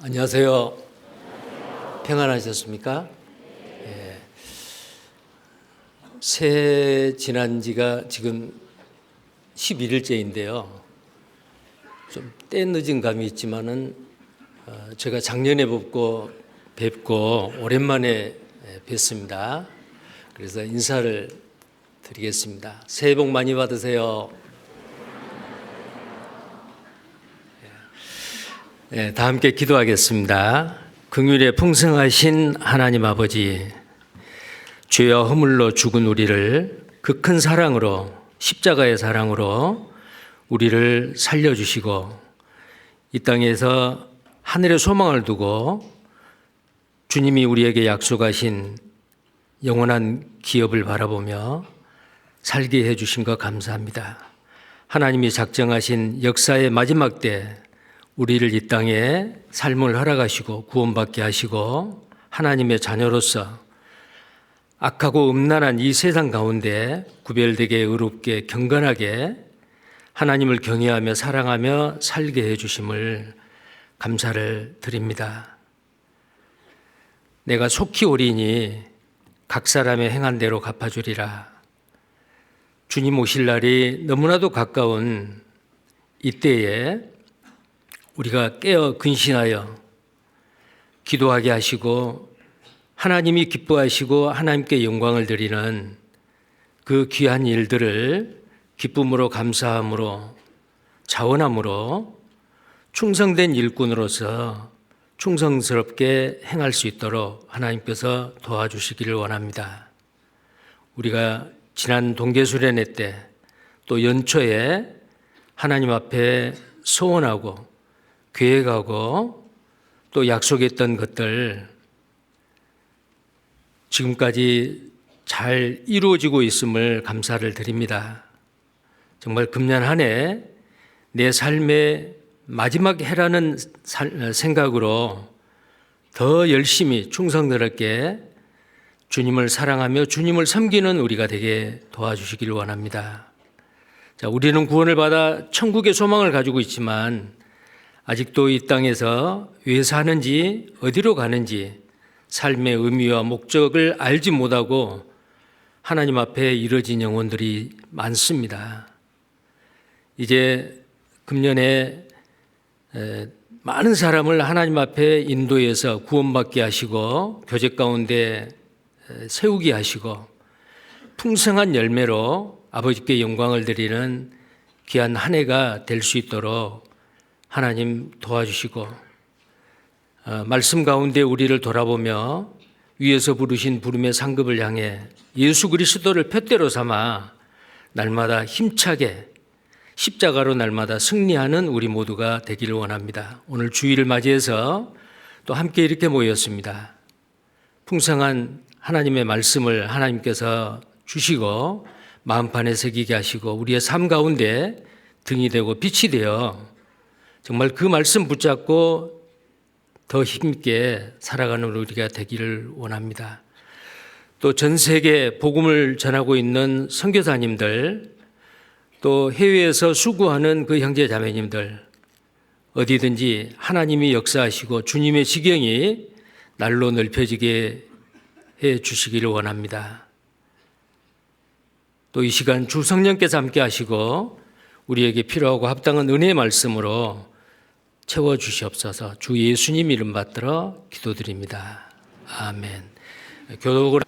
안녕하세요. 평안하셨습니까? 예. 새해 지난 지가 지금 11일째인데요. 좀 때 늦은 감이 있지만은 제가 작년에 뵙고 오랜만에 뵙습니다. 그래서 인사를 드리겠습니다. 새해 복 많이 받으세요. 다 함께 기도하겠습니다. 긍휼에 풍성하신 하나님 아버지, 죄와 허물로 죽은 우리를 그 큰 사랑으로, 십자가의 사랑으로 우리를 살려주시고 이 땅에서 하늘의 소망을 두고 주님이 우리에게 약속하신 영원한 기업을 바라보며 살게 해주신 것 감사합니다. 하나님이 작정하신 역사의 마지막 때 우리를 이 땅에 삶을 허락하시고 구원받게 하시고 하나님의 자녀로서 악하고 음란한 이 세상 가운데 구별되게 의롭게 경건하게 하나님을 경외하며 사랑하며 살게 해주심을 감사를 드립니다. 내가 속히 오리니 각 사람의 행한 대로 갚아주리라. 주님 오실 날이 너무나도 가까운 이때에 우리가 깨어 근신하여 기도하게 하시고 하나님이 기뻐하시고 하나님께 영광을 드리는 그 귀한 일들을 기쁨으로 감사함으로 자원함으로 충성된 일꾼으로서 충성스럽게 행할 수 있도록 하나님께서 도와주시기를 원합니다. 우리가 지난 동계수련회 때 또 연초에 하나님 앞에 소원하고 계획하고 또 약속했던 것들 지금까지 잘 이루어지고 있음을 감사를 드립니다. 정말 금년 한 해 내 삶의 마지막 해라는 생각으로 더 열심히 충성스럽게 주님을 사랑하며 주님을 섬기는 우리가 되게 도와주시기를 원합니다. 자, 우리는 구원을 받아 천국의 소망을 가지고 있지만 아직도 이 땅에서 왜 사는지 어디로 가는지 삶의 의미와 목적을 알지 못하고 하나님 앞에 이뤄진 영혼들이 많습니다. 이제 금년에 많은 사람을 하나님 앞에 인도해서 구원받게 하시고 교제 가운데 세우게 하시고 풍성한 열매로 아버지께 영광을 드리는 귀한 한 해가 될 수 있도록 하나님 도와주시고 말씀 가운데 우리를 돌아보며 위에서 부르신 부름의 상급을 향해 예수 그리스도를 푯대로 삼아 날마다 힘차게 십자가로 날마다 승리하는 우리 모두가 되기를 원합니다. 오늘 주일을 맞이해서 또 함께 이렇게 모였습니다. 풍성한 하나님의 말씀을 하나님께서 주시고 마음판에 새기게 하시고 우리의 삶 가운데 등이 되고 빛이 되어 정말 그 말씀 붙잡고 더 힘있게 살아가는 우리가 되기를 원합니다. 또 전 세계 복음을 전하고 있는 선교사님들, 또 해외에서 수고하는 그 형제 자매님들, 어디든지 하나님이 역사하시고 주님의 지경이 날로 넓혀지게 해 주시기를 원합니다. 또 이 시간 주 성령께서 함께 하시고 우리에게 필요하고 합당한 은혜의 말씀으로 채워주시옵소서. 주 예수님 이름 받들어 기도드립니다. 아멘. 교독을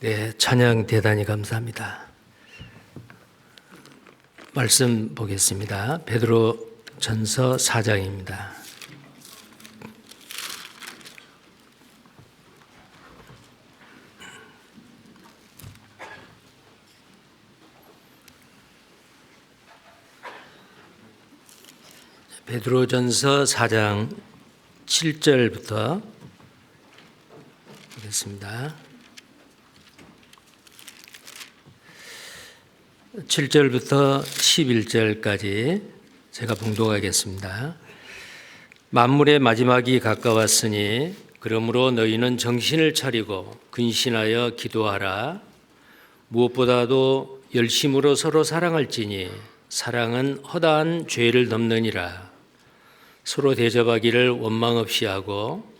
네, 찬양 대단히 감사합니다. 말씀 보겠습니다. 베드로 전서 4장입니다. 베드로전서 4장 7절부터 보겠습니다. 7절부터 11절까지 제가 봉독하겠습니다. 만물의 마지막이 가까웠으니 그러므로 너희는 정신을 차리고 근신하여 기도하라. 무엇보다도 열심으로 서로 사랑할지니 사랑은 허다한 죄를 덮느니라. 서로 대접하기를 원망 없이 하고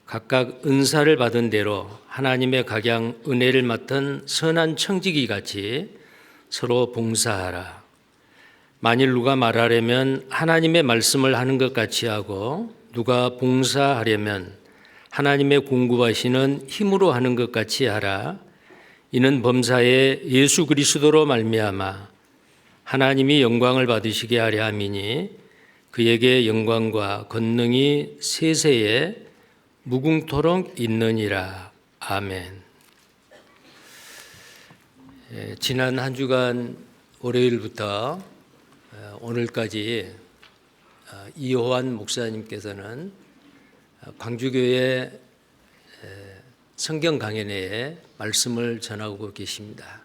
각각 은사를 받은 대로 하나님의 각양 은혜를 맡은 선한 청지기 같이 서로 봉사하라. 만일 누가 말하려면 하나님의 말씀을 하는 것 같이 하고 누가 봉사하려면 하나님의 공급하시는 힘으로 하는 것 같이 하라. 이는 범사에 예수 그리스도로 말미암아 하나님이 영광을 받으시게 하려 함이니 그에게 영광과 권능이 세세에 무궁토록 있느니라. 아멘. 지난 한 주간 월요일부터 오늘까지 이호환 목사님께서는 광주교회 성경 강연회에 말씀을 전하고 계십니다.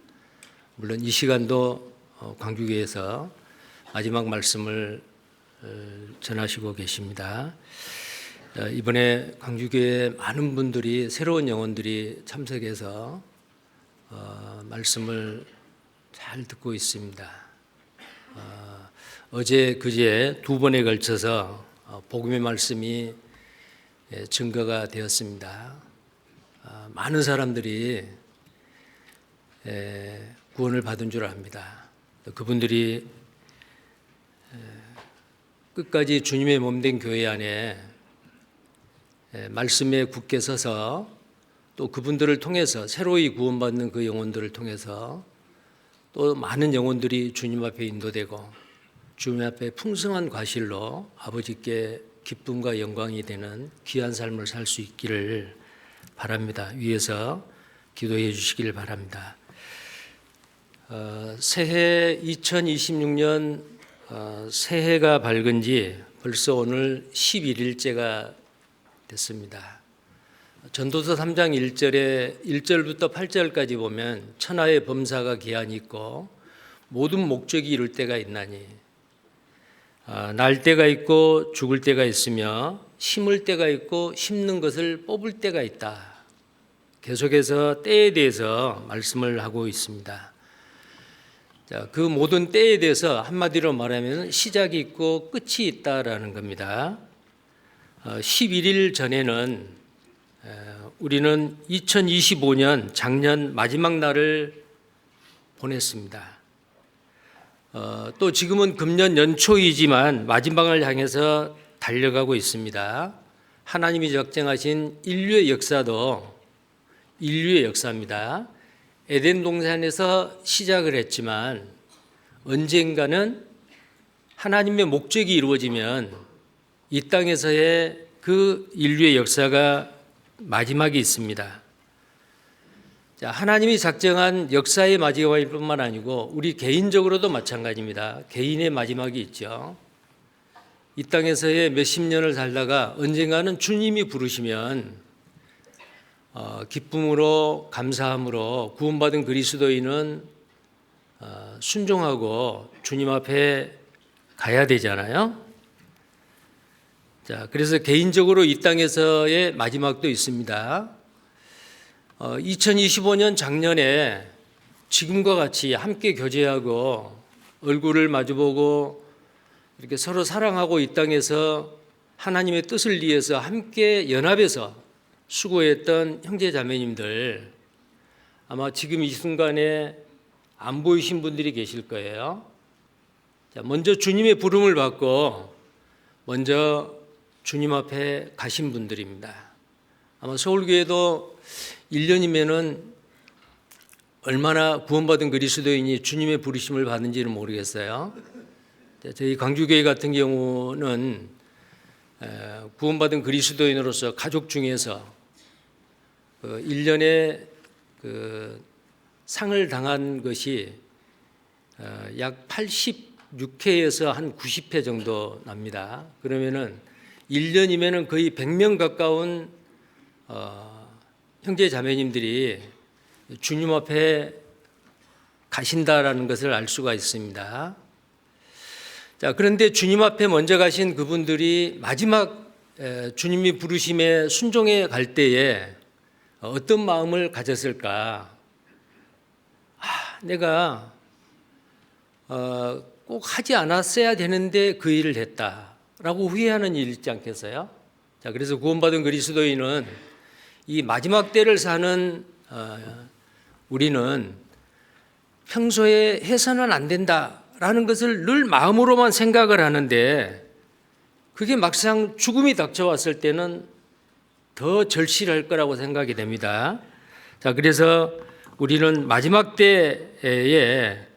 물론 이 시간도 광주교회에서 마지막 말씀을 전하시고 계십니다. 이번에 광주교회 많은 분들이 새로운 영혼들이 참석해서 말씀을 잘 듣고 있습니다. 어제 그제 두 번에 걸쳐서 복음의 말씀이 증거가 되었습니다. 많은 사람들이 구원을 받은 줄 압니다. 그분들이 끝까지 주님의 몸된 교회 안에 말씀에 굳게 서서 또 그분들을 통해서 새로이 구원받는 그 영혼들을 통해서 또 많은 영혼들이 주님 앞에 인도되고 주님 앞에 풍성한 과실로 아버지께 기쁨과 영광이 되는 귀한 삶을 살 수 있기를 바랍니다. 위에서 기도해 주시기를 바랍니다. 새해 2026년 새해가 밝은 지 벌써 오늘 11일째가 됐습니다. 전도서 3장 1절에 1절부터 8절까지 보면 천하의 범사가 기한이 있고 모든 목적이 이룰 때가 있나니 날 때가 있고 죽을 때가 있으며 심을 때가 있고 심는 것을 뽑을 때가 있다. 계속해서 때에 대해서 말씀을 하고 있습니다. 자, 그 모든 때에 대해서 한마디로 말하면 시작이 있고 끝이 있다라는 겁니다. 11일 전에는 우리는 2025년 작년 마지막 날을 보냈습니다. 또 지금은 금년 연초이지만 마지막을 향해서 달려가고 있습니다. 하나님이 작정하신 인류의 역사도 인류의 역사입니다. 에덴 동산에서 시작을 했지만 언젠가는 하나님의 목적이 이루어지면 이 땅에서의 그 인류의 역사가 마지막이 있습니다. 자, 하나님이 작정한 역사의 마지막일 뿐만 아니고 우리 개인적으로도 마찬가지입니다. 개인의 마지막이 있죠. 이 땅에서의 몇십 년을 살다가 언젠가는 주님이 부르시면 기쁨으로 감사함으로 구원받은 그리스도인은 순종하고 주님 앞에 가야 되잖아요. 자, 그래서 개인적으로 이 땅에서의 마지막도 있습니다. 2025년 작년에 지금과 같이 함께 교제하고 얼굴을 마주보고 이렇게 서로 사랑하고 이 땅에서 하나님의 뜻을 위해서 함께 연합해서 수고했던 형제 자매님들 아마 지금 이 순간에 안 보이신 분들이 계실 거예요. 자, 먼저 주님의 부름을 받고 먼저 주님 앞에 가신 분들입니다. 아마 서울교회도 1년이면은 얼마나 구원받은 그리스도인이 주님의 부르심을 받는지는 모르겠어요. 저희 광주교회 같은 경우는 구원받은 그리스도인으로서 가족 중에서 1년에 상을 당한 것이 약 86회에서 한 90회 정도 납니다. 그러면은 1년이면은 거의 100명 가까운 형제 자매님들이 주님 앞에 가신다라는 것을 알 수가 있습니다. 자, 그런데 주님 앞에 먼저 가신 그분들이 마지막 주님이 부르심에 순종해 갈 때에 어떤 마음을 가졌을까? 내가 꼭 하지 않았어야 되는데 그 일을 했다라고 후회하는 일 있지 않겠어요? 자, 그래서 구원받은 그리스도인은 이 마지막 때를 사는 우리는 평소에 해서는 안 된다라는 것을 늘 마음으로만 생각을 하는데 그게 막상 죽음이 닥쳐왔을 때는 더 절실할 거라고 생각이 됩니다. 자, 그래서 우리는 마지막 때에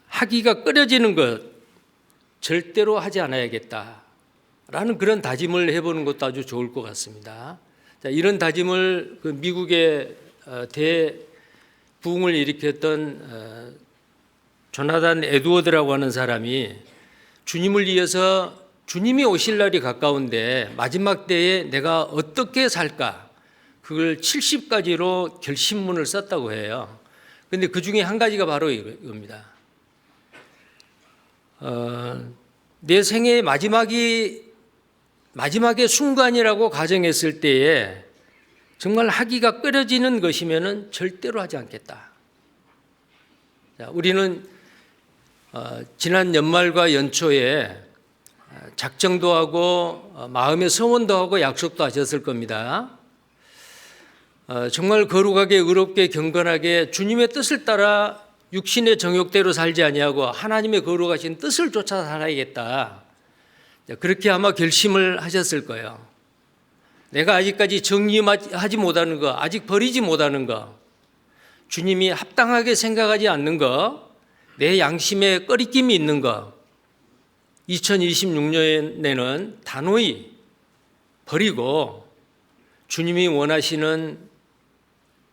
하기가 꺼려지는 것 절대로 하지 않아야겠다라는 그런 다짐을 해보는 것도 아주 좋을 것 같습니다. 자, 이런 다짐을 그 미국의 대부흥을 일으켰던 조나단 에드워드라고 하는 사람이 주님을 위해서 주님이 오실 날이 가까운데 마지막 때에 내가 어떻게 살까 그걸 70가지로 결심문을 썼다고 해요. 그런데 그 중에 한 가지가 바로 이겁니다. 내 생애의 마지막의 순간이라고 가정했을 때에 정말 하기가 꺼려지는 것이면은 절대로 하지 않겠다. 자, 우리는 지난 연말과 연초에 작정도 하고 마음의 소원도 하고 약속도 하셨을 겁니다. 정말 거룩하게 의롭게 경건하게 주님의 뜻을 따라 육신의 정욕대로 살지 아니하고 하나님의 거룩하신 뜻을 쫓아 살아야겠다. 그렇게 아마 결심을 하셨을 거예요. 내가 아직까지 정리하지 못하는 거, 아직 버리지 못하는 거, 주님이 합당하게 생각하지 않는 거, 내 양심에 꺼리낌이 있는 거, 2026년에는 단호히 버리고 주님이 원하시는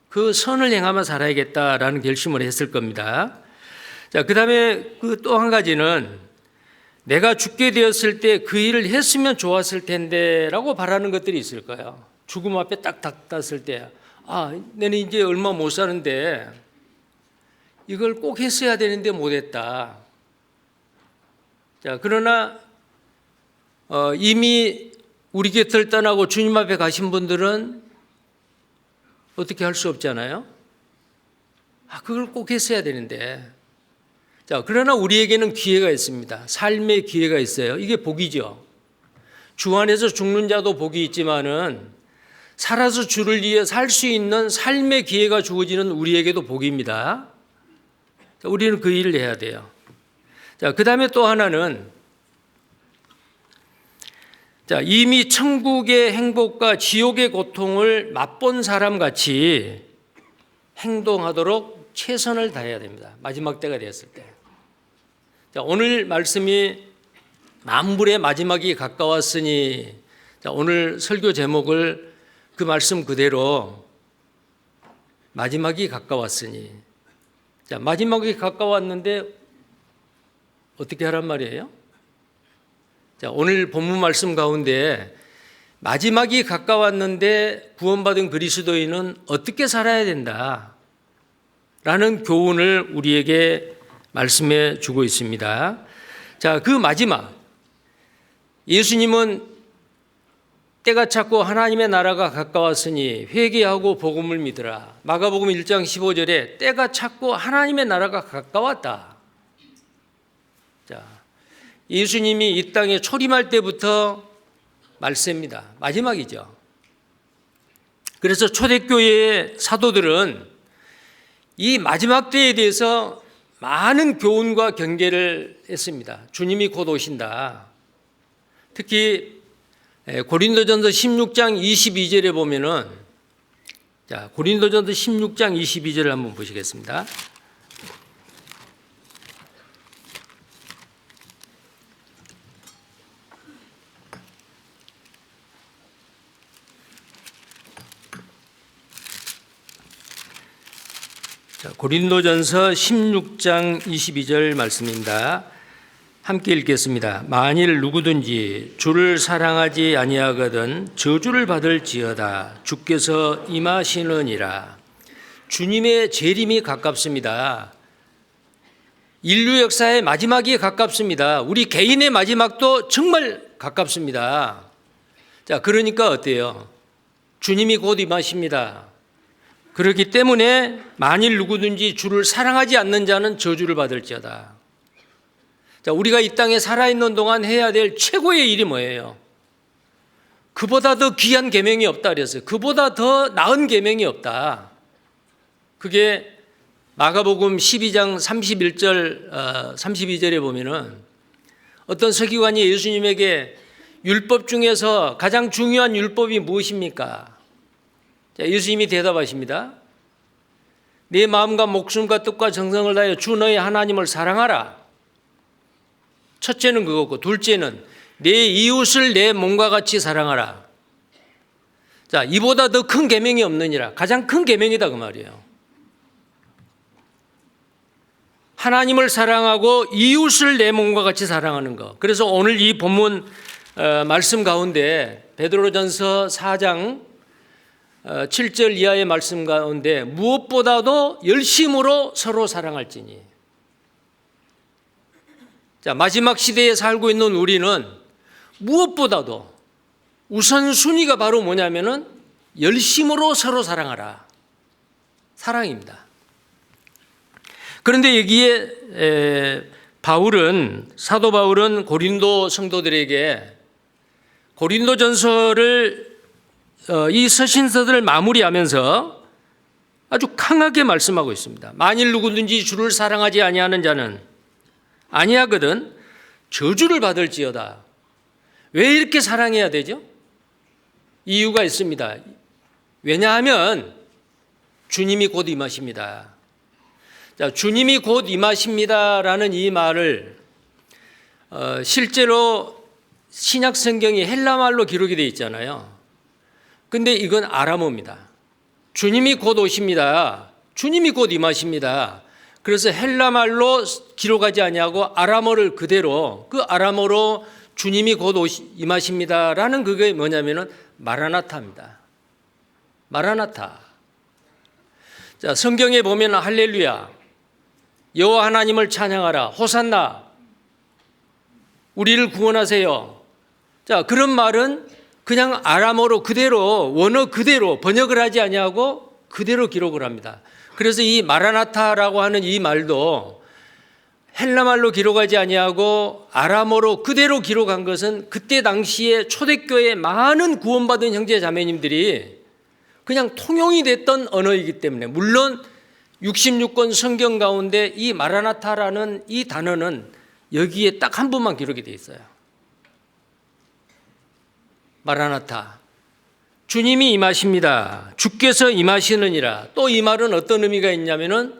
그 선을 행하며 살아야겠다라는 결심을 했을 겁니다. 자, 그 다음에 또 한 가지는 내가 죽게 되었을 때 그 일을 했으면 좋았을 텐데 라고 바라는 것들이 있을 거예요. 죽음 앞에 딱 닥쳤을 때, 내는 이제 얼마 못 사는데 이걸 꼭 했어야 되는데 못했다. 자, 그러나 이미 우리 곁을 떠나고 주님 앞에 가신 분들은 어떻게 할 수 없잖아요. 그걸 꼭 했어야 되는데. 자, 그러나 우리에게는 기회가 있습니다. 삶의 기회가 있어요. 이게 복이죠. 주 안에서 죽는 자도 복이 있지만은 살아서 주를 위해 살 수 있는 삶의 기회가 주어지는 우리에게도 복입니다. 자, 우리는 그 일을 해야 돼요. 자, 그 다음에 또 하나는 이미 천국의 행복과 지옥의 고통을 맛본 사람 같이 행동하도록 최선을 다해야 됩니다. 마지막 때가 되었을 때. 자, 오늘 말씀이 만물의 마지막이 가까웠으니, 자, 오늘 설교 제목을 그 말씀 그대로 마지막이 가까웠으니. 자, 마지막이 가까웠는데 어떻게 하란 말이에요? 자, 오늘 본문 말씀 가운데 마지막이 가까웠는데 구원받은 그리스도인은 어떻게 살아야 된다 라는 교훈을 우리에게 말씀해 주고 있습니다. 자, 그 마지막, 예수님은 때가 찼고 하나님의 나라가 가까웠으니 회개하고 복음을 믿으라. 마가복음 1장 15절에 때가 찼고 하나님의 나라가 가까웠다. 자, 예수님이 이 땅에 초림할 때부터 말세입니다. 마지막이죠. 그래서 초대교회의 사도들은 이 마지막 때에 대해서 많은 교훈과 경계를 했습니다. 주님이 곧 오신다. 특히 고린도전서 16장 22절에 보면은, 자, 고린도전서 16장 22절을 한번 보시겠습니다. 자, 고린도전서 16장 22절 말씀입니다. 함께 읽겠습니다. 만일 누구든지 주를 사랑하지 아니하거든 저주를 받을지어다. 주께서 임하시느니라. 주님의 재림이 가깝습니다. 인류 역사의 마지막이 가깝습니다. 우리 개인의 마지막도 정말 가깝습니다. 자, 그러니까 어때요? 주님이 곧 임하십니다. 그렇기 때문에 만일 누구든지 주를 사랑하지 않는 자는 저주를 받을지어다. 자, 우리가 이 땅에 살아있는 동안 해야 될 최고의 일이 뭐예요? 그보다 더 귀한 계명이 없다 그랬어요. 그보다 더 나은 계명이 없다. 그게 마가복음 12장 31절, 32절에 보면은 어떤 서기관이 예수님에게 율법 중에서 가장 중요한 율법이 무엇입니까? 자, 예수님이 대답하십니다. 내 마음과 목숨과 뜻과 정성을 다하여 주 너의 하나님을 사랑하라. 첫째는 그거고, 둘째는 내 이웃을 내 몸과 같이 사랑하라. 자, 이보다 더 큰 계명이 없느니라. 가장 큰 계명이다 그 말이에요. 하나님을 사랑하고 이웃을 내 몸과 같이 사랑하는 것. 그래서 오늘 이 본문 말씀 가운데 베드로전서 4장 7절 이하의 말씀 가운데 무엇보다도 열심으로 서로 사랑할지니. 자, 마지막 시대에 살고 있는 우리는 무엇보다도 우선순위가 바로 뭐냐면은 열심으로 서로 사랑하라. 사랑입니다. 그런데 여기에 사도 바울은 고린도 성도들에게 고린도전서를 이 서신서들을 마무리하면서 아주 강하게 말씀하고 있습니다. 만일 누구든지 주를 사랑하지 아니하는 자는 아니하거든 저주를 받을지어다. 왜 이렇게 사랑해야 되죠? 이유가 있습니다. 왜냐하면 주님이 곧 임하십니다. 자, 주님이 곧 임하십니다라는 이 말을 실제로 신약 성경이 헬라말로 기록이 되어 있잖아요. 근데 이건 아람어입니다. 주님이 곧 오십니다. 주님이 곧 임하십니다. 그래서 헬라말로 기록하지 아니하고 아람어를 그대로 그 아람어로 주님이 곧 임하십니다라는 그게 뭐냐면은 마라나타입니다. 마라나타. 자, 성경에 보면 할렐루야, 여호와 하나님을 찬양하라, 호산나, 우리를 구원하세요. 자, 그런 말은 그냥 아람어로 그대로 원어 그대로 번역을 하지 아니하고 그대로 기록을 합니다. 그래서 이 마라나타라고 하는 이 말도 헬라말로 기록하지 아니하고 아람어로 그대로 기록한 것은 그때 당시에 초대교회의 많은 구원받은 형제 자매님들이 그냥 통용이 됐던 언어이기 때문에, 물론 66권 성경 가운데 이 마라나타라는 이 단어는 여기에 딱 한 번만 기록이 되어 있어요. 마라나타, 주님이 임하십니다. 주께서 임하시느니라. 또 이 말은 어떤 의미가 있냐면은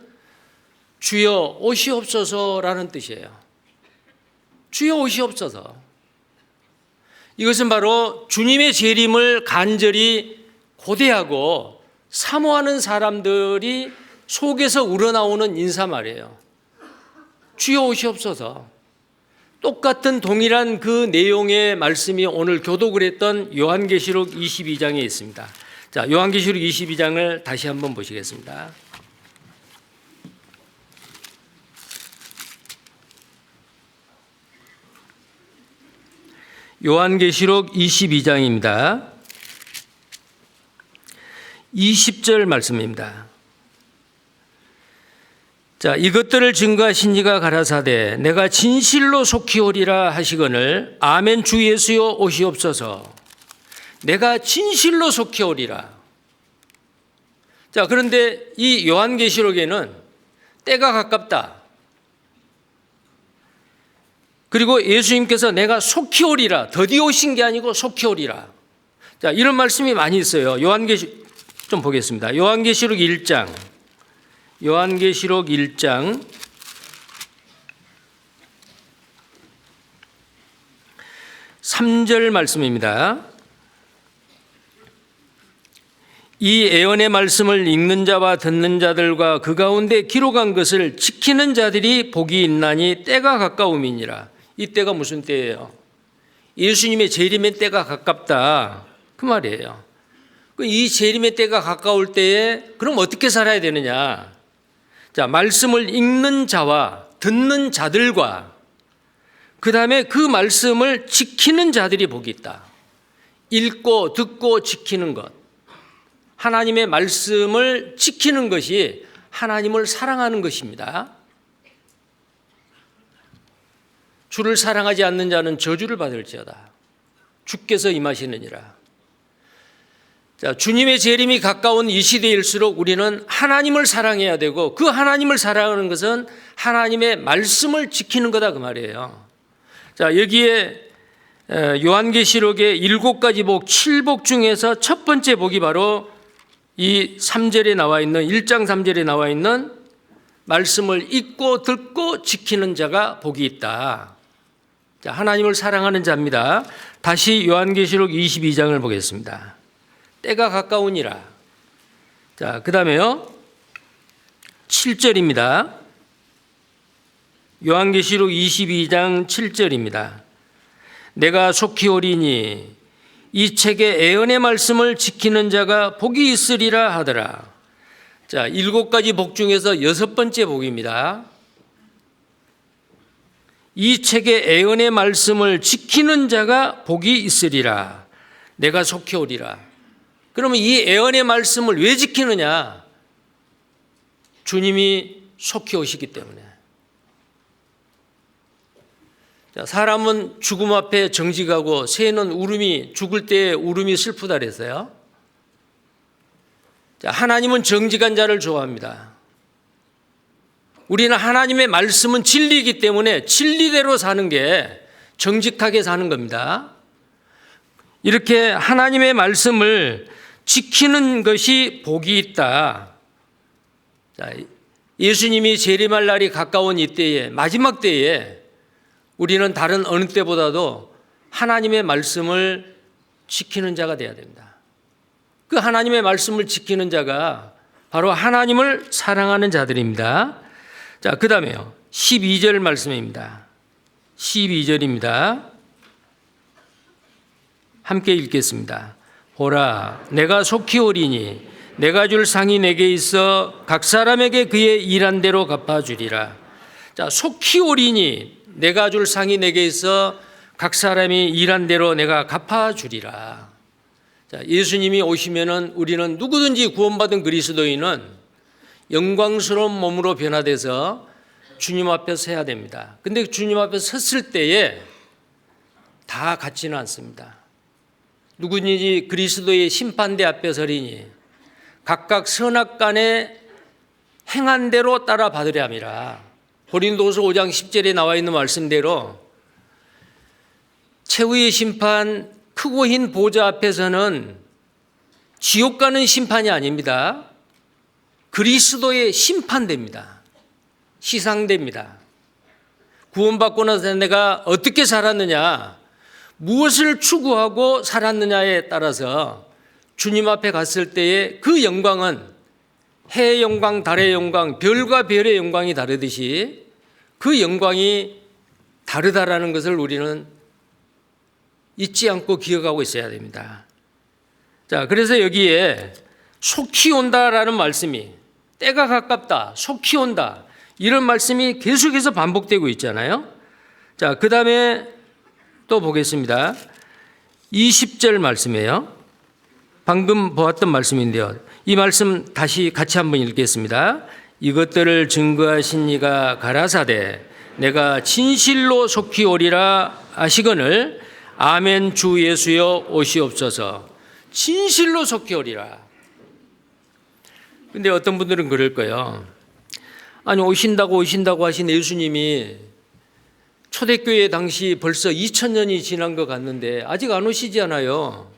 주여 오시옵소서라는 뜻이에요. 주여 오시옵소서. 이것은 바로 주님의 재림을 간절히 고대하고 사모하는 사람들이 속에서 우러나오는 인사말이에요. 주여 오시옵소서. 똑같은 동일한 그 내용의 말씀이 오늘 교독을 했던 요한계시록 22장에 있습니다. 자, 요한계시록 22장을 다시 한번 보시겠습니다. 요한계시록 22장입니다. 20절 말씀입니다. 자, 이것들을 증거하신 이가 가라사대 내가 진실로 속히 오리라 하시거늘 아멘 주 예수여 오시옵소서. 내가 진실로 속히 오리라. 자, 그런데 이 요한계시록에는 때가 가깝다, 그리고 예수님께서 내가 속히 오리라, 더디 오신 게 아니고 속히 오리라. 자, 이런 말씀이 많이 있어요. 요한계시록 좀 보겠습니다. 요한계시록 1장 3절 말씀입니다. 이 예언의 말씀을 읽는 자와 듣는 자들과 그 가운데 기록한 것을 지키는 자들이 복이 있나니 때가 가까움이니라. 이 때가 무슨 때예요? 예수님의 재림의 때가 가깝다, 그 말이에요. 이 재림의 때가 가까울 때에 그럼 어떻게 살아야 되느냐? 자, 말씀을 읽는 자와 듣는 자들과 그 다음에 그 말씀을 지키는 자들이 복이 있다. 읽고 듣고 지키는 것, 하나님의 말씀을 지키는 것이 하나님을 사랑하는 것입니다. 주를 사랑하지 않는 자는 저주를 받을지어다. 주께서 임하시느니라. 자, 주님의 재림이 가까운 이 시대일수록 우리는 하나님을 사랑해야 되고, 그 하나님을 사랑하는 것은 하나님의 말씀을 지키는 거다, 그 말이에요. 자, 여기에 요한계시록의 7가지 복, 7복 중에서 첫 번째 복이 바로 이 3절에 나와 있는 1장 3절에 나와 있는 말씀을 읽고 듣고 지키는 자가 복이 있다. 자, 하나님을 사랑하는 자입니다. 다시 요한계시록 22장을 보겠습니다. 때가 가까우니라. 자, 그 다음에요 7절입니다. 요한계시록 22장 7절입니다. 내가 속히 오리니 이 책의 예언의 말씀을 지키는 자가 복이 있으리라 하더라. 자, 7가지 복 중에서 6번째 복입니다. 이 책의 예언의 말씀을 지키는 자가 복이 있으리라. 내가 속히 오리라. 그러면 이 예언의 말씀을 왜 지키느냐? 주님이 속히 오시기 때문에. 자, 사람은 죽음 앞에 정직하고 새는 죽을 때 울음이 슬프다 그랬어요. 자, 하나님은 정직한 자를 좋아합니다. 우리는 하나님의 말씀은 진리이기 때문에 진리대로 사는 게 정직하게 사는 겁니다. 이렇게 하나님의 말씀을 지키는 것이 복이 있다. 자, 예수님이 재림할 날이 가까운 이때에, 마지막 때에 우리는 다른 어느 때보다도 하나님의 말씀을 지키는 자가 되어야 됩니다. 그 하나님의 말씀을 지키는 자가 바로 하나님을 사랑하는 자들입니다. 자, 그 다음에요. 12절 말씀입니다. 12절입니다. 함께 읽겠습니다. 보라, 내가 속히 오리니 내가 줄 상이 내게 있어 각 사람에게 그의 일한 대로 갚아주리라. 자, 속히 오리니 내가 줄 상이 내게 있어 각 사람이 일한 대로 내가 갚아주리라. 자, 예수님이 오시면은 우리는 누구든지 구원받은 그리스도인은 영광스러운 몸으로 변화돼서 주님 앞에 서야 됩니다. 근데 주님 앞에 섰을 때에 다 같지는 않습니다. 누구든지 그리스도의 심판대 앞에 서리니 각각 선악간에 행한 대로 따라 받으려 함이라. 고린도서 5장 10절에 나와 있는 말씀대로 최후의 심판, 크고 흰 보좌 앞에서는 지옥 가는 심판이 아닙니다. 그리스도의 심판대입니다. 시상대입니다. 구원받고 나서 내가 어떻게 살았느냐, 무엇을 추구하고 살았느냐에 따라서 주님 앞에 갔을 때의 그 영광은 해의 영광, 달의 영광, 별과 별의 영광이 다르듯이 그 영광이 다르다라는 것을 우리는 잊지 않고 기억하고 있어야 됩니다. 자, 그래서 여기에 속히 온다라는 말씀이, 때가 가깝다, 속히 온다, 이런 말씀이 계속해서 반복되고 있잖아요. 자, 그 다음에 또 보겠습니다. 20절 말씀이에요. 방금 보았던 말씀인데요. 이 말씀 다시 같이 한번 읽겠습니다. 이것들을 증거하신 이가 가라사대 내가 진실로 속히 오리라 하시거늘 아멘. 주 예수여 오시옵소서. 진실로 속히 오리라. 근데 어떤 분들은 그럴 거예요. 아니, 오신다고 하신 예수님이 초대교회 당시 벌써 2000년이 지난 것 같는데 아직 안 오시지 않아요.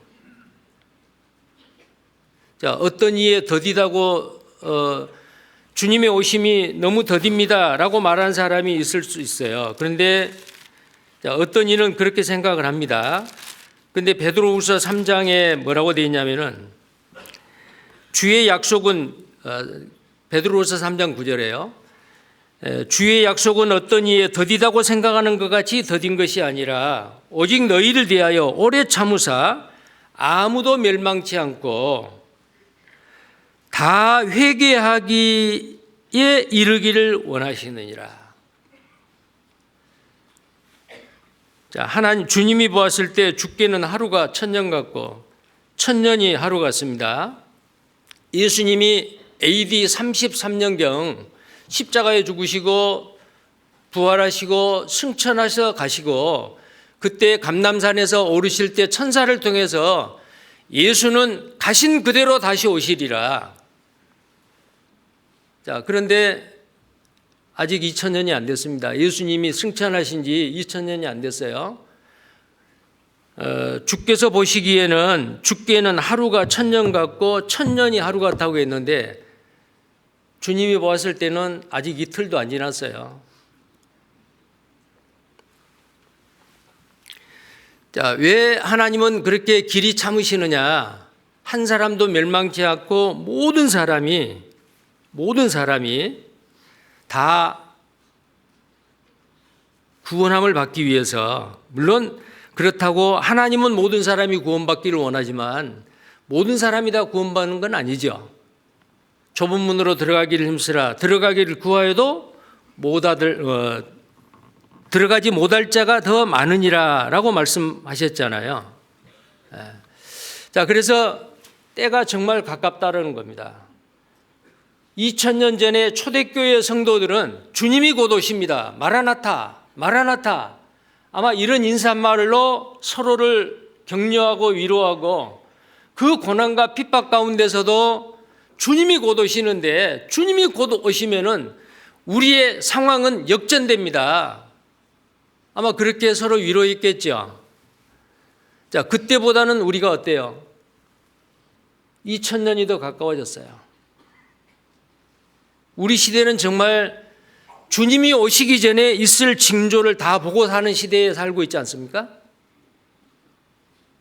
자, 어떤 이에 더디다고 주님의 오심이 너무 더딥니다 라고 말하는 사람이 있을 수 있어요. 그런데 자, 어떤 이는 그렇게 생각을 합니다. 그런데 베드로후서 3장에 뭐라고 되어 있냐면은 주의 약속은 베드로후서 3장 9절에요. 주의 약속은 어떤 이에 더디다고 생각하는 것 같이 더딘 것이 아니라 오직 너희를 대하여 오래 참으사 아무도 멸망치 않고 다 회개하기에 이르기를 원하시느니라. 자, 하나님, 주님이 보았을 때 죽게는 하루가 1000년 같고 1000년이 하루 같습니다. 예수님이 AD 33년경 십자가에 죽으시고 부활하시고 승천하셔 가시고 그때 감람산에서 오르실 때 천사를 통해서 예수는 가신 그대로 다시 오시리라. 자, 그런데 아직 2000년이 안 됐습니다. 예수님이 승천하신 지 2000년이 안 됐어요. 주께서 보시기에는 죽게는 하루가 1000년 같고 1000년이 하루 같다고 했는데 주님이 보았을 때는 아직 이틀도 안 지났어요. 자, 왜 하나님은 그렇게 길이 참으시느냐? 한 사람도 멸망치 않고 모든 사람이 다 구원함을 받기 위해서, 물론 그렇다고 하나님은 모든 사람이 구원받기를 원하지만 모든 사람이 다 구원받는 건 아니죠. 좁은 문으로 들어가기를 힘쓰라. 들어가기를 구하여도 들어가지 못할 자가 더 많으니라 라고 말씀하셨잖아요. 자, 그래서 때가 정말 가깝다라는 겁니다. 2000년 전에 초대교회 성도들은 주님이 곧 오십니다. 마라나타, 마라나타. 아마 이런 인사말로 서로를 격려하고 위로하고 그 고난과 핍박 가운데서도 주님이 곧 오시는데 주님이 곧 오시면은 우리의 상황은 역전됩니다. 아마 그렇게 서로 위로했겠죠. 자, 그때보다는 우리가 어때요? 2000년이 더 가까워졌어요. 우리 시대는 정말 주님이 오시기 전에 있을 징조를 다 보고 사는 시대에 살고 있지 않습니까?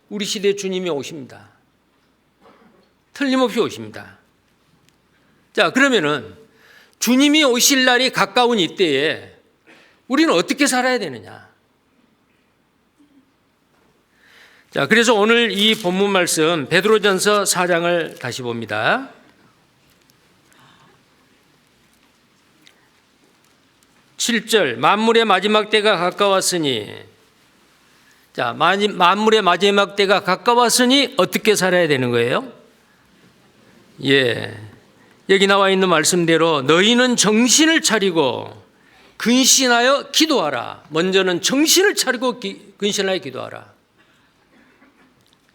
우리 시대에 주님이 오십니다. 틀림없이 오십니다. 자, 그러면은 주님이 오실 날이 가까운 이때에 우리는 어떻게 살아야 되느냐? 자, 그래서 오늘 이 본문 말씀 베드로전서 4장을 다시 봅니다. 7절 만물의 마지막 때가 가까웠으니, 자, 만물의 마지막 때가 가까웠으니 어떻게 살아야 되는 거예요? 예, 여기 나와 있는 말씀대로 너희는 정신을 차리고 근신하여 기도하라. 먼저는 정신을 차리고 근신하여 기도하라.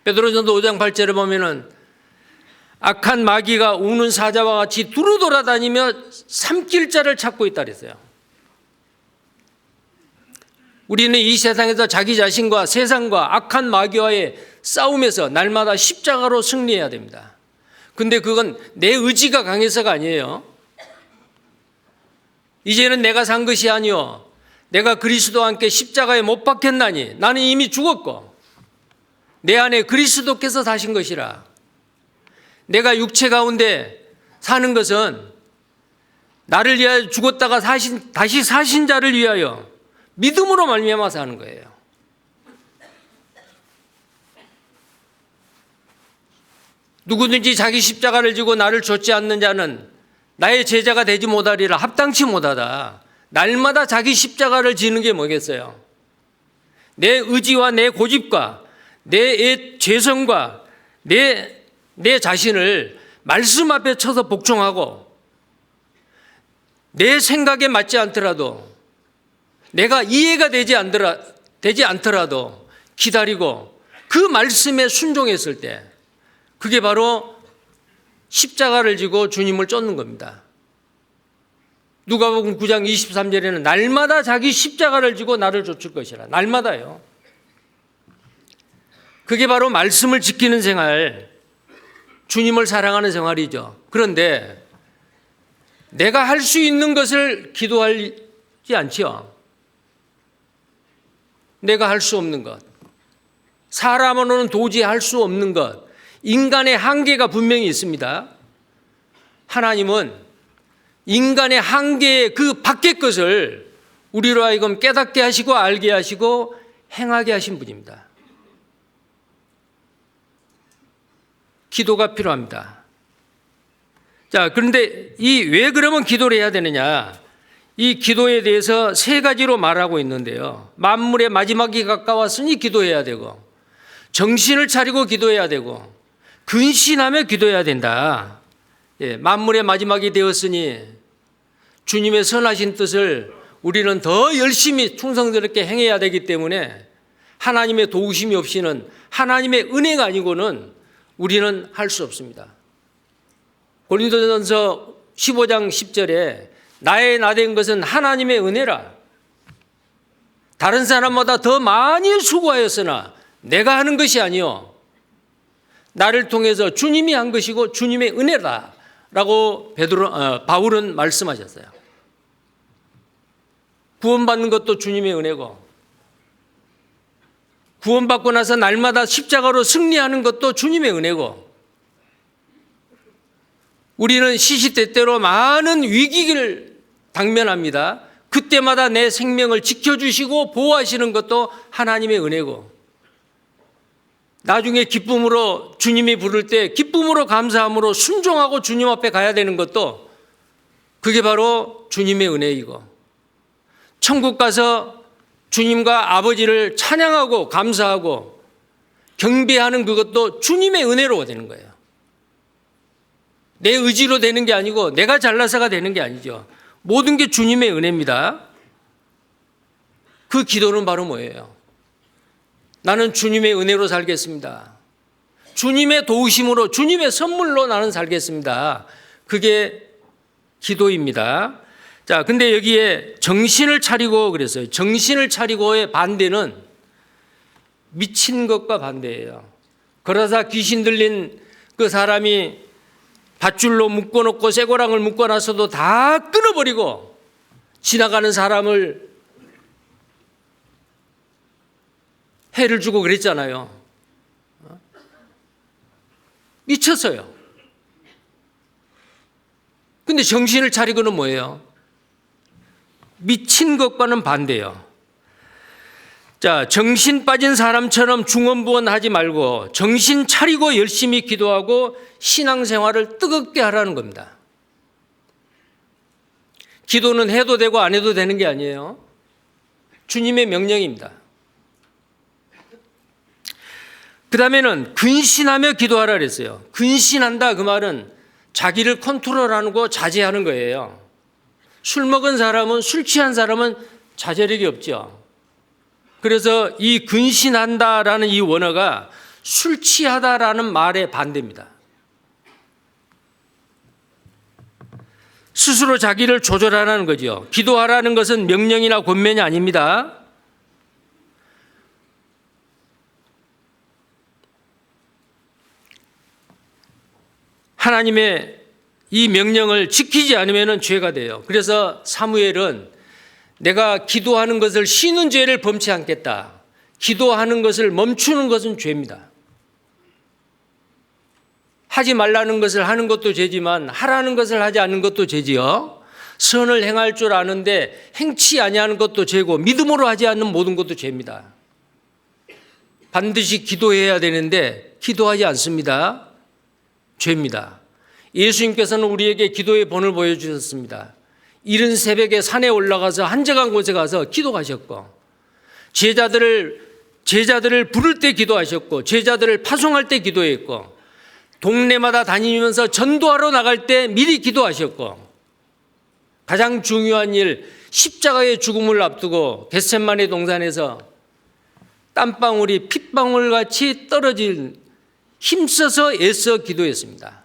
베드로전서 5장 8절에 보면은 악한 마귀가 우는 사자와 같이 두루 돌아다니며 삼킬 자를 찾고 있다 그랬어요. 우리는 이 세상에서 자기 자신과 세상과 악한 마귀와의 싸움에서 날마다 십자가로 승리해야 됩니다. 근데 그건 내 의지가 강해서가 아니에요. 이제는 내가 산 것이 아니요 내가 그리스도와 함께 십자가에 못 박혔나니 나는 이미 죽었고 내 안에 그리스도께서 사신 것이라. 내가 육체 가운데 사는 것은 나를 위하여 죽었다가 다시 사신 자를 위하여 믿음으로 말미암아 사는 거예요. 누구든지 자기 십자가를 지고 나를 좇지 않는 자는 나의 제자가 되지 못하리라. 합당치 못하다. 날마다 자기 십자가를 지는 게 뭐겠어요? 내 의지와 내 고집과 내 죄성과 내 자신을 말씀 앞에 쳐서 복종하고 내 생각에 맞지 않더라도 내가 이해가 되지 않더라도 기다리고 그 말씀에 순종했을 때 그게 바로 십자가를 지고 주님을 쫓는 겁니다. 누가복음 9장 23절에는 날마다 자기 십자가를 지고 나를 쫓을 것이라. 날마다요. 그게 바로 말씀을 지키는 생활, 주님을 사랑하는 생활이죠. 그런데 내가 할 수 있는 것을 기도하지 않지요. 내가 할 수 없는 것, 사람으로는 도저히 할 수 없는 것, 인간의 한계가 분명히 있습니다. 하나님은 인간의 한계의 그 밖의 것을 우리로 하여금 깨닫게 하시고 알게 하시고 행하게 하신 분입니다. 기도가 필요합니다. 자, 그런데 왜 그러면 기도를 해야 되느냐? 이 기도에 대해서 세 가지로 말하고 있는데요. 만물의 마지막이 가까웠으니 기도해야 되고, 정신을 차리고 기도해야 되고, 근신하며 기도해야 된다. 예, 만물의 마지막이 되었으니 주님의 선하신 뜻을 우리는 더 열심히 충성스럽게 행해야 되기 때문에 하나님의 도우심이 없이는, 하나님의 은혜가 아니고는 우리는 할 수 없습니다. 고린도전서 15장 10절에 나의 나된 것은 하나님의 은혜라. 다른 사람보다 더 많이 수고하였으나 내가 하는 것이 아니요 나를 통해서 주님이 한 것이고 주님의 은혜다 라고 바울은 말씀하셨어요. 구원받는 것도 주님의 은혜고, 구원받고 나서 날마다 십자가로 승리하는 것도 주님의 은혜고, 우리는 시시때때로 많은 위기를 당면합니다. 그때마다 내 생명을 지켜주시고 보호하시는 것도 하나님의 은혜고, 나중에 기쁨으로 주님이 부를 때 기쁨으로 감사함으로 순종하고 주님 앞에 가야 되는 것도 그게 바로 주님의 은혜이고, 천국 가서 주님과 아버지를 찬양하고 감사하고 경배하는 그것도 주님의 은혜로 되는 거예요. 내 의지로 되는 게 아니고 내가 잘나서가 되는 게 아니죠. 모든 게 주님의 은혜입니다. 그 기도는 바로 뭐예요? 나는 주님의 은혜로 살겠습니다. 주님의 도우심으로, 주님의 선물로 나는 살겠습니다. 그게 기도입니다. 자, 근데 여기에 정신을 차리고 그랬어요. 정신을 차리고의 반대는 미친 것과 반대예요. 그러다 귀신 들린 그 사람이 밧줄로 묶어놓고 쇠고랑을 묶어놨어도 다 끊어버리고 지나가는 사람을 해를 주고 그랬잖아요. 미쳤어요. 근데 정신을 차리고는 뭐예요? 미친 것과는 반대예요. 자, 정신 빠진 사람처럼 중언부언하지 말고 정신 차리고 열심히 기도하고 신앙생활을 뜨겁게 하라는 겁니다. 기도는 해도 되고 안 해도 되는 게 아니에요. 주님의 명령입니다. 그 다음에는 근신하며 기도하라 그랬어요. 근신한다 그 말은 자기를 컨트롤하는 거 자제하는 거예요. 술 먹은 사람은, 술 취한 사람은 자제력이 없죠. 그래서 이 근신한다라는 이 원어가 술 취하다라는 말의 반대입니다. 스스로 자기를 조절하라는 거죠. 기도하라는 것은 명령이나 권면이 아닙니다. 하나님의 이 명령을 지키지 않으면 죄가 돼요. 그래서 사무엘은 내가 기도하는 것을 쉬는 죄를 범치 않겠다. 기도하는 것을 멈추는 것은 죄입니다. 하지 말라는 것을 하는 것도 죄지만 하라는 것을 하지 않는 것도 죄지요. 선을 행할 줄 아는데 행치 아니하는 것도 죄고 믿음으로 하지 않는 모든 것도 죄입니다. 반드시 기도해야 되는데 기도하지 않습니다. 죄입니다. 예수님께서는 우리에게 기도의 본을 보여주셨습니다. 이른 새벽에 산에 올라가서 한적한 곳에 가서 기도하셨고 제자들을 부를 때 기도하셨고 제자들을 파송할 때 기도했고 동네마다 다니면서 전도하러 나갈 때 미리 기도하셨고 가장 중요한 일 십자가의 죽음을 앞두고 겟세마네 동산에서 땀방울이 핏방울같이 떨어질 힘써서 애써 기도했습니다.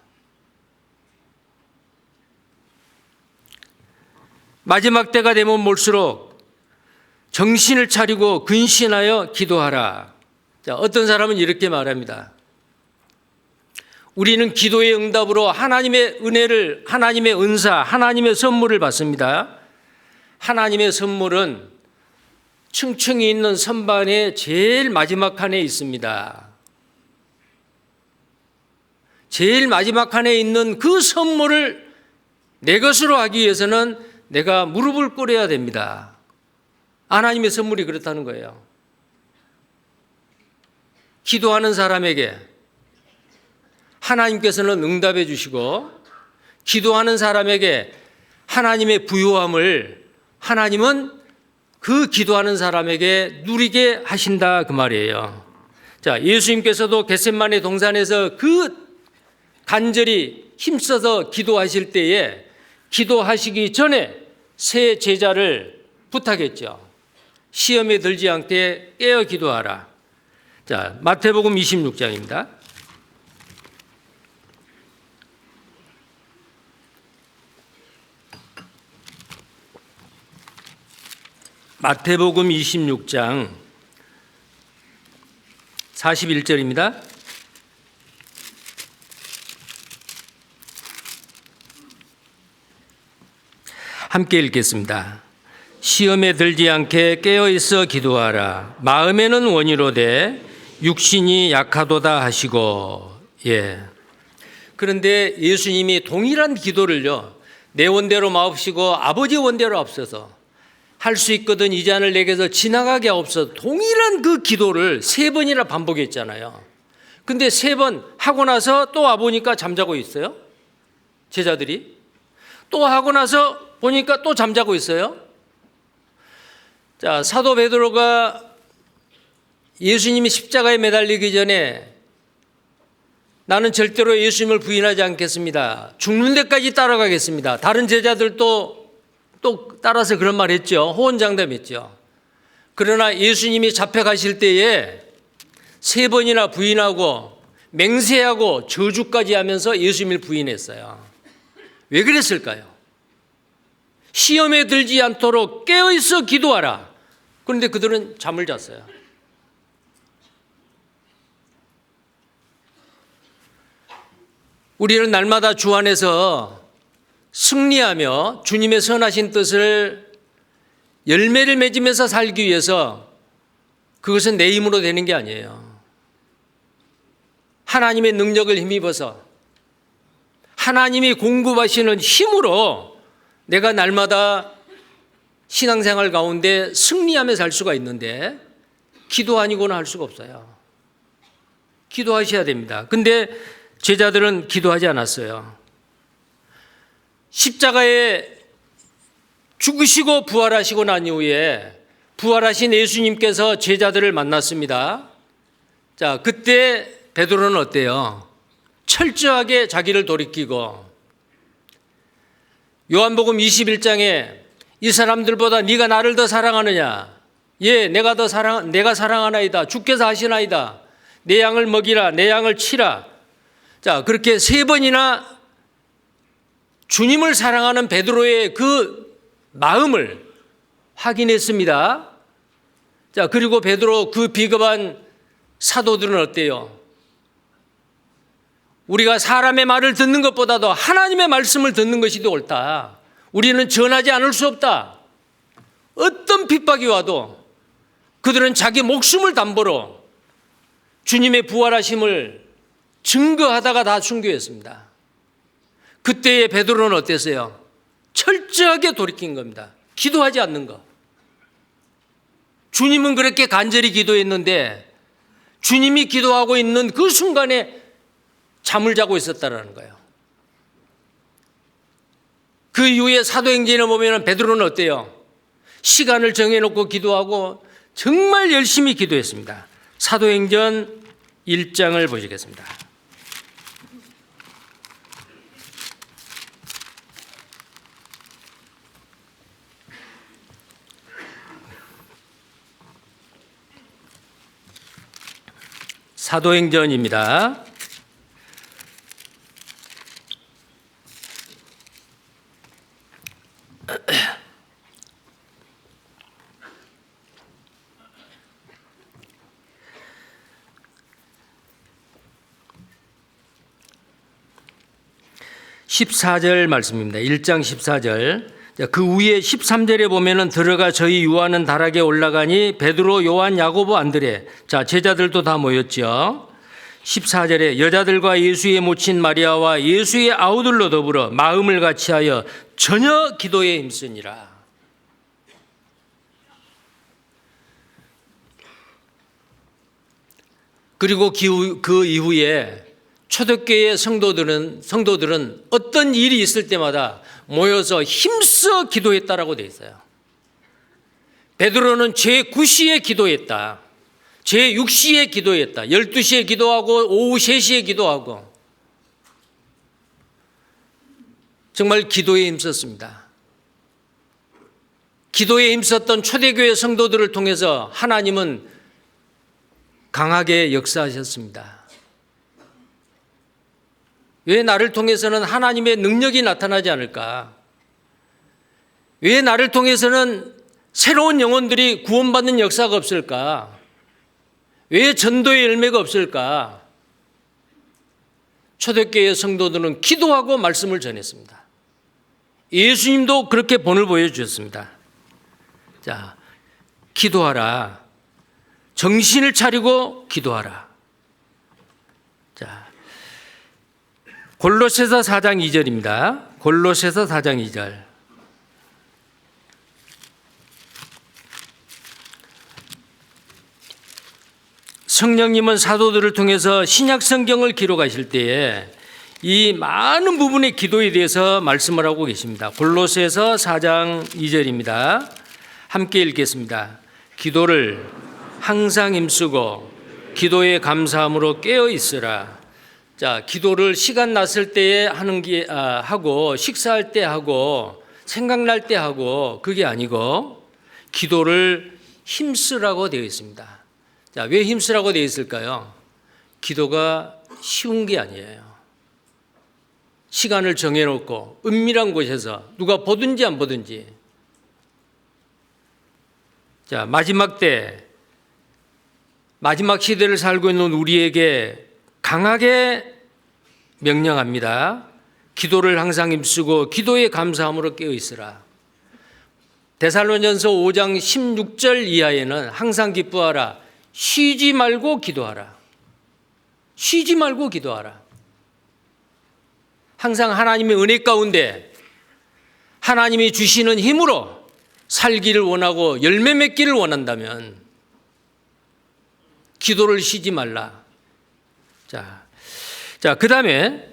마지막 때가 되면 몰수록 정신을 차리고 근신하여 기도하라. 자, 어떤 사람은 이렇게 말합니다. 우리는 기도의 응답으로 하나님의 은혜를, 하나님의 은사, 하나님의 선물을 받습니다. 하나님의 선물은 층층이 있는 선반의 제일 마지막 칸에 있습니다. 제일 마지막 칸에 있는 그 선물을 내 것으로 하기 위해서는 내가 무릎을 꿇어야 됩니다. 하나님의 선물이 그렇다는 거예요. 기도하는 사람에게 하나님께서는 응답해 주시고 기도하는 사람에게 하나님의 부요함을 하나님은 그 기도하는 사람에게 누리게 하신다 그 말이에요. 자, 예수님께서도 겟세마네 동산에서 그 간절히 힘써서 기도하실 때에 기도하시기 전에 세 제자를 부탁했죠. 시험에 들지 않게 깨어 기도하라. 자, 마태복음 26장입니다. 마태복음 26장 41절입니다. 함께 읽겠습니다. 시험에 들지 않게 깨어있어 기도하라. 마음에는 원이로되 육신이 약하도다 하시고. 예. 그런데 예수님이 동일한 기도를요, 내 원대로 마옵시고 아버지 원대로 앞서서 할 수 있거든 이 잔을 내게서 지나가게 하옵소서. 동일한 그 기도를 3번이나 반복했잖아요. 근데 3번 하고 나서 또 와보니까 잠자고 있어요. 제자들이. 또 하고 나서 보니까 또 잠자고 있어요. 자, 사도 베드로가 예수님이 십자가에 매달리기 전에 나는 절대로 예수님을 부인하지 않겠습니다. 죽는 데까지 따라가겠습니다. 다른 제자들도 또 따라서 그런 말 했죠. 호언장담했죠. 그러나 예수님이 잡혀가실 때에 3번이나 부인하고 맹세하고 저주까지 하면서 예수님을 부인했어요. 왜 그랬을까요? 시험에 들지 않도록 깨어있어 기도하라. 그런데 그들은 잠을 잤어요. 우리는 날마다 주 안에서 승리하며 주님의 선하신 뜻을 열매를 맺으면서 살기 위해서 그것은 내 힘으로 되는 게 아니에요. 하나님의 능력을 힘입어서 하나님이 공급하시는 힘으로 내가 날마다 신앙생활 가운데 승리하며 살 수가 있는데 기도 아니고는 할 수가 없어요. 기도하셔야 됩니다. 근데 제자들은 기도하지 않았어요. 십자가에 죽으시고 부활하시고 난 이후에 부활하신 예수님께서 제자들을 만났습니다. 자, 그때 베드로는 어때요? 철저하게 자기를 돌이키고 요한복음 21장에 이 사람들보다 네가 나를 더 사랑하느냐? 예, 내가 사랑하나이다. 주께서 하시나이다. 내 양을 먹이라, 내 양을 치라. 자, 그렇게 3번이나 주님을 사랑하는 베드로의 그 마음을 확인했습니다. 자, 그리고 베드로 그 비겁한 사도들은 어때요? 우리가 사람의 말을 듣는 것보다도 하나님의 말씀을 듣는 것이 더 옳다. 우리는 전하지 않을 수 없다. 어떤 핍박이 와도 그들은 자기 목숨을 담보로 주님의 부활하심을 증거하다가 다 순교했습니다. 그때의 베드로는 어땠어요? 철저하게 돌이킨 겁니다. 기도하지 않는 것. 주님은 그렇게 간절히 기도했는데 주님이 기도하고 있는 그 순간에 잠을 자고 있었다는 거예요. 그 이후에 사도행전에 보면 베드로는 어때요? 시간을 정해놓고 기도하고 정말 열심히 기도했습니다. 사도행전 1장을 보시겠습니다. 사도행전입니다. 14절 말씀입니다. 1장 14절. 그 위에 13절에 보면은 들어가 저희 요한은 다락에 올라가니 베드로, 요한, 야고보, 안드레. 자, 제자들도 다 모였죠. 14절에 여자들과 예수의 모친 마리아와 예수의 아우들로 더불어 마음을 같이하여 전혀 기도에 힘쓰니라. 그리고 그 이후에 초대교회 성도들은 어떤 일이 있을 때마다 모여서 힘써 기도했다라고 되어 있어요. 베드로는 제9시에 기도했다. 제6시에 기도했다. 12시에 기도하고 오후 3시에 기도하고 정말 기도에 힘썼습니다. 기도에 힘썼던 초대교회 성도들을 통해서 하나님은 강하게 역사하셨습니다. 왜 나를 통해서는 하나님의 능력이 나타나지 않을까? 왜 나를 통해서는 새로운 영혼들이 구원받는 역사가 없을까? 왜 전도의 열매가 없을까? 초대교회 성도들은 기도하고 말씀을 전했습니다. 예수님도 그렇게 본을 보여주셨습니다. 자, 기도하라. 정신을 차리고 기도하라. 자, 골로새서 4장 2절입니다. 골로새서 4장 2절. 성령님은 사도들을 통해서 신약 성경을 기록하실 때에 이 많은 부분의 기도에 대해서 말씀을 하고 계십니다. 골로새서 4장 2절입니다. 함께 읽겠습니다. 기도를 항상 힘쓰고 기도에 감사함으로 깨어 있으라. 자, 기도를 시간 났을 때에 하는 게 하고 식사할 때 하고 생각날 때 하고 그게 아니고 기도를 힘쓰라고 되어 있습니다. 자, 왜 힘쓰라고 되어 있을까요? 기도가 쉬운 게 아니에요. 시간을 정해놓고 은밀한 곳에서 누가 보든지 안 보든지. 자, 마지막 시대를 살고 있는 우리에게 강하게 명령합니다. 기도를 항상 힘쓰고 기도에 감사함으로 깨어 있으라. 데살로니전서 5장 16절 이하에는 항상 기뻐하라. 쉬지 말고 기도하라. 쉬지 말고 기도하라. 항상 하나님의 은혜 가운데 하나님이 주시는 힘으로 살기를 원하고 열매 맺기를 원한다면 기도를 쉬지 말라. 자, 그 다음에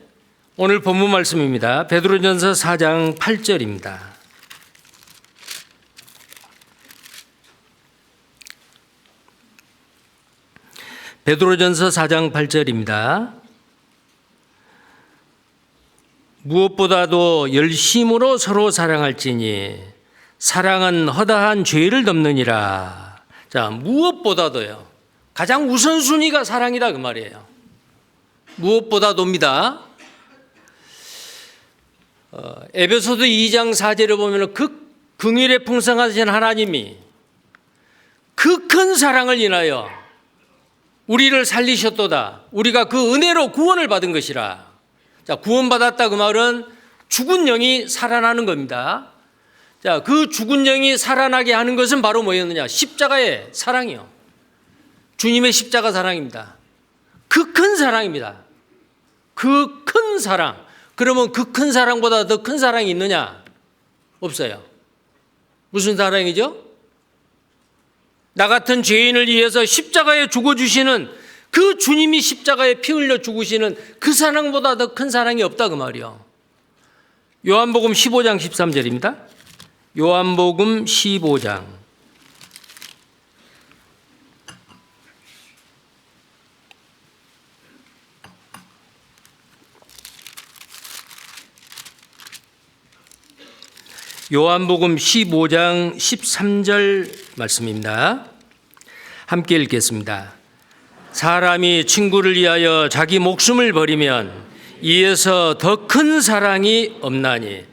오늘 본문 말씀입니다. 베드로전서 4장 8절입니다. 베드로전서 4장 8절입니다. 무엇보다도 열심으로 서로 사랑할지니 사랑은 허다한 죄를 덮느니라. 자, 무엇보다도요. 가장 우선순위가 사랑이다 그 말이에요. 무엇보다도입니다. 에베소서 2장 4절에 보면 그 긍휼에 풍성하신 하나님이 그 큰 사랑을 인하여 우리를 살리셨도다. 우리가 그 은혜로 구원을 받은 것이라. 자, 구원받았다 그 말은 죽은 영이 살아나는 겁니다. 자, 그 죽은 영이 살아나게 하는 것은 바로 뭐였느냐? 십자가의 사랑이요. 주님의 십자가 사랑입니다. 그 큰 사랑입니다. 그 큰 사랑. 그러면 그 큰 사랑보다 더 큰 사랑이 있느냐? 없어요. 무슨 사랑이죠? 나 같은 죄인을 위해서 십자가에 죽어주시는 그 주님이 십자가에 피 흘려 죽으시는 그 사랑보다 더 큰 사랑이 없다 그 말이요. 요한복음 15장 13절입니다. 요한복음 15장. 요한복음 15장 13절 말씀입니다. 함께 읽겠습니다. 사람이 친구를 위하여 자기 목숨을 버리면 이에서 더 큰 사랑이 없나니.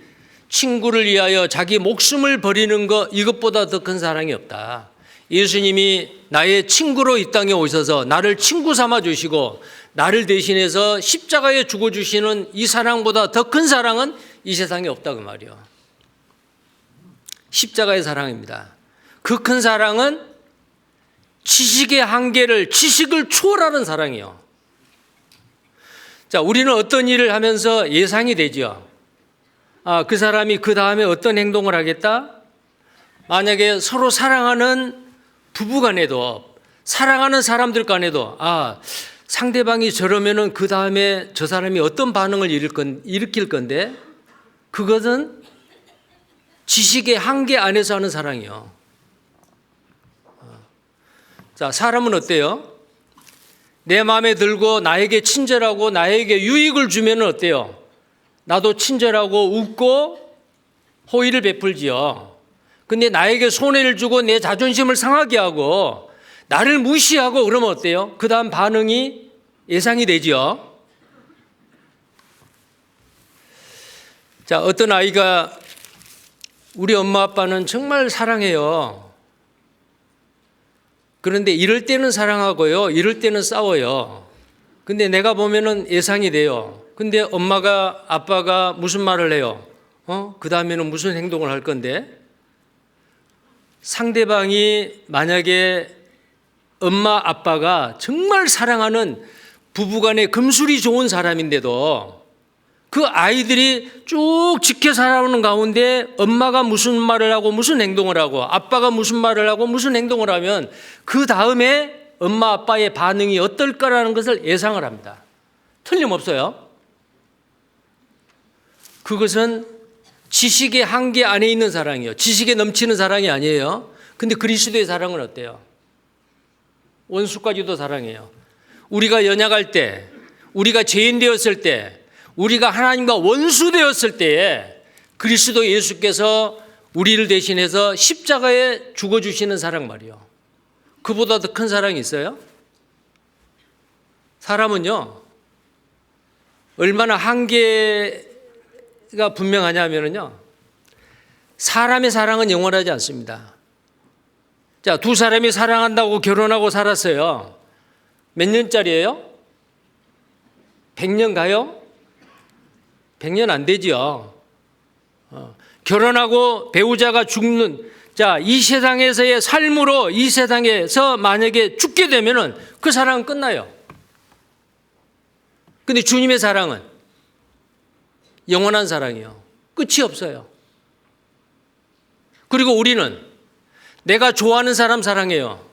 친구를 위하여 자기 목숨을 버리는 것, 이것보다 더 큰 사랑이 없다. 예수님이 나의 친구로 이 땅에 오셔서 나를 친구 삼아 주시고 나를 대신해서 십자가에 죽어주시는 이 사랑보다 더 큰 사랑은 이 세상에 없다 그 말이요. 십자가의 사랑입니다. 그 큰 사랑은 지식의 한계를, 지식을 초월하는 사랑이요. 자, 우리는 어떤 일을 하면서 예상이 되죠. 그 사람이 그 다음에 어떤 행동을 하겠다? 만약에 서로 사랑하는 부부 간에도, 사랑하는 사람들 간에도, 상대방이 저러면은 그 다음에 저 사람이 어떤 반응을 일으킬 건데, 그것은 지식의 한계 안에서 하는 사랑이요. 자, 사람은 어때요? 내 마음에 들고 나에게 친절하고 나에게 유익을 주면 어때요? 나도 친절하고 웃고 호의를 베풀지요. 근데 나에게 손해를 주고 내 자존심을 상하게 하고 나를 무시하고 그러면 어때요? 그 다음 반응이 예상이 되지요. 자, 어떤 아이가 우리 엄마 아빠는 정말 사랑해요. 그런데 이럴 때는 사랑하고요. 이럴 때는 싸워요. 근데 내가 보면은 예상이 돼요. 근데 엄마가 아빠가 무슨 말을 해요? 그 다음에는 무슨 행동을 할 건데? 상대방이 만약에 엄마 아빠가 정말 사랑하는 부부간에 금술이 좋은 사람인데도 그 아이들이 쭉 지켜 살아오는 가운데 엄마가 무슨 말을 하고 무슨 행동을 하고 아빠가 무슨 말을 하고 무슨 행동을 하면 그 다음에 엄마 아빠의 반응이 어떨까라는 것을 예상을 합니다. 틀림없어요. 그것은 지식의 한계 안에 있는 사랑이에요. 지식에 넘치는 사랑이 아니에요. 근데 그리스도의 사랑은 어때요? 원수까지도 사랑해요. 우리가 연약할 때, 우리가 죄인 되었을 때, 우리가 하나님과 원수 되었을 때에 그리스도 예수께서 우리를 대신해서 십자가에 죽어주시는 사랑 말이요. 그보다 더 큰 사랑이 있어요? 사람은요, 얼마나 한계가 분명하냐면요, 사람의 사랑은 영원하지 않습니다. 자, 두 사람이 사랑한다고 결혼하고 살았어요. 몇 년짜리예요? 100년 가요? 100년 안 되죠. 결혼하고 배우자가 죽는, 자, 이 세상에서의 삶으로 이 세상에서 만약에 죽게 되면은 그 사랑은 끝나요. 근데 주님의 사랑은 영원한 사랑이요. 끝이 없어요. 그리고 우리는 내가 좋아하는 사람 사랑해요.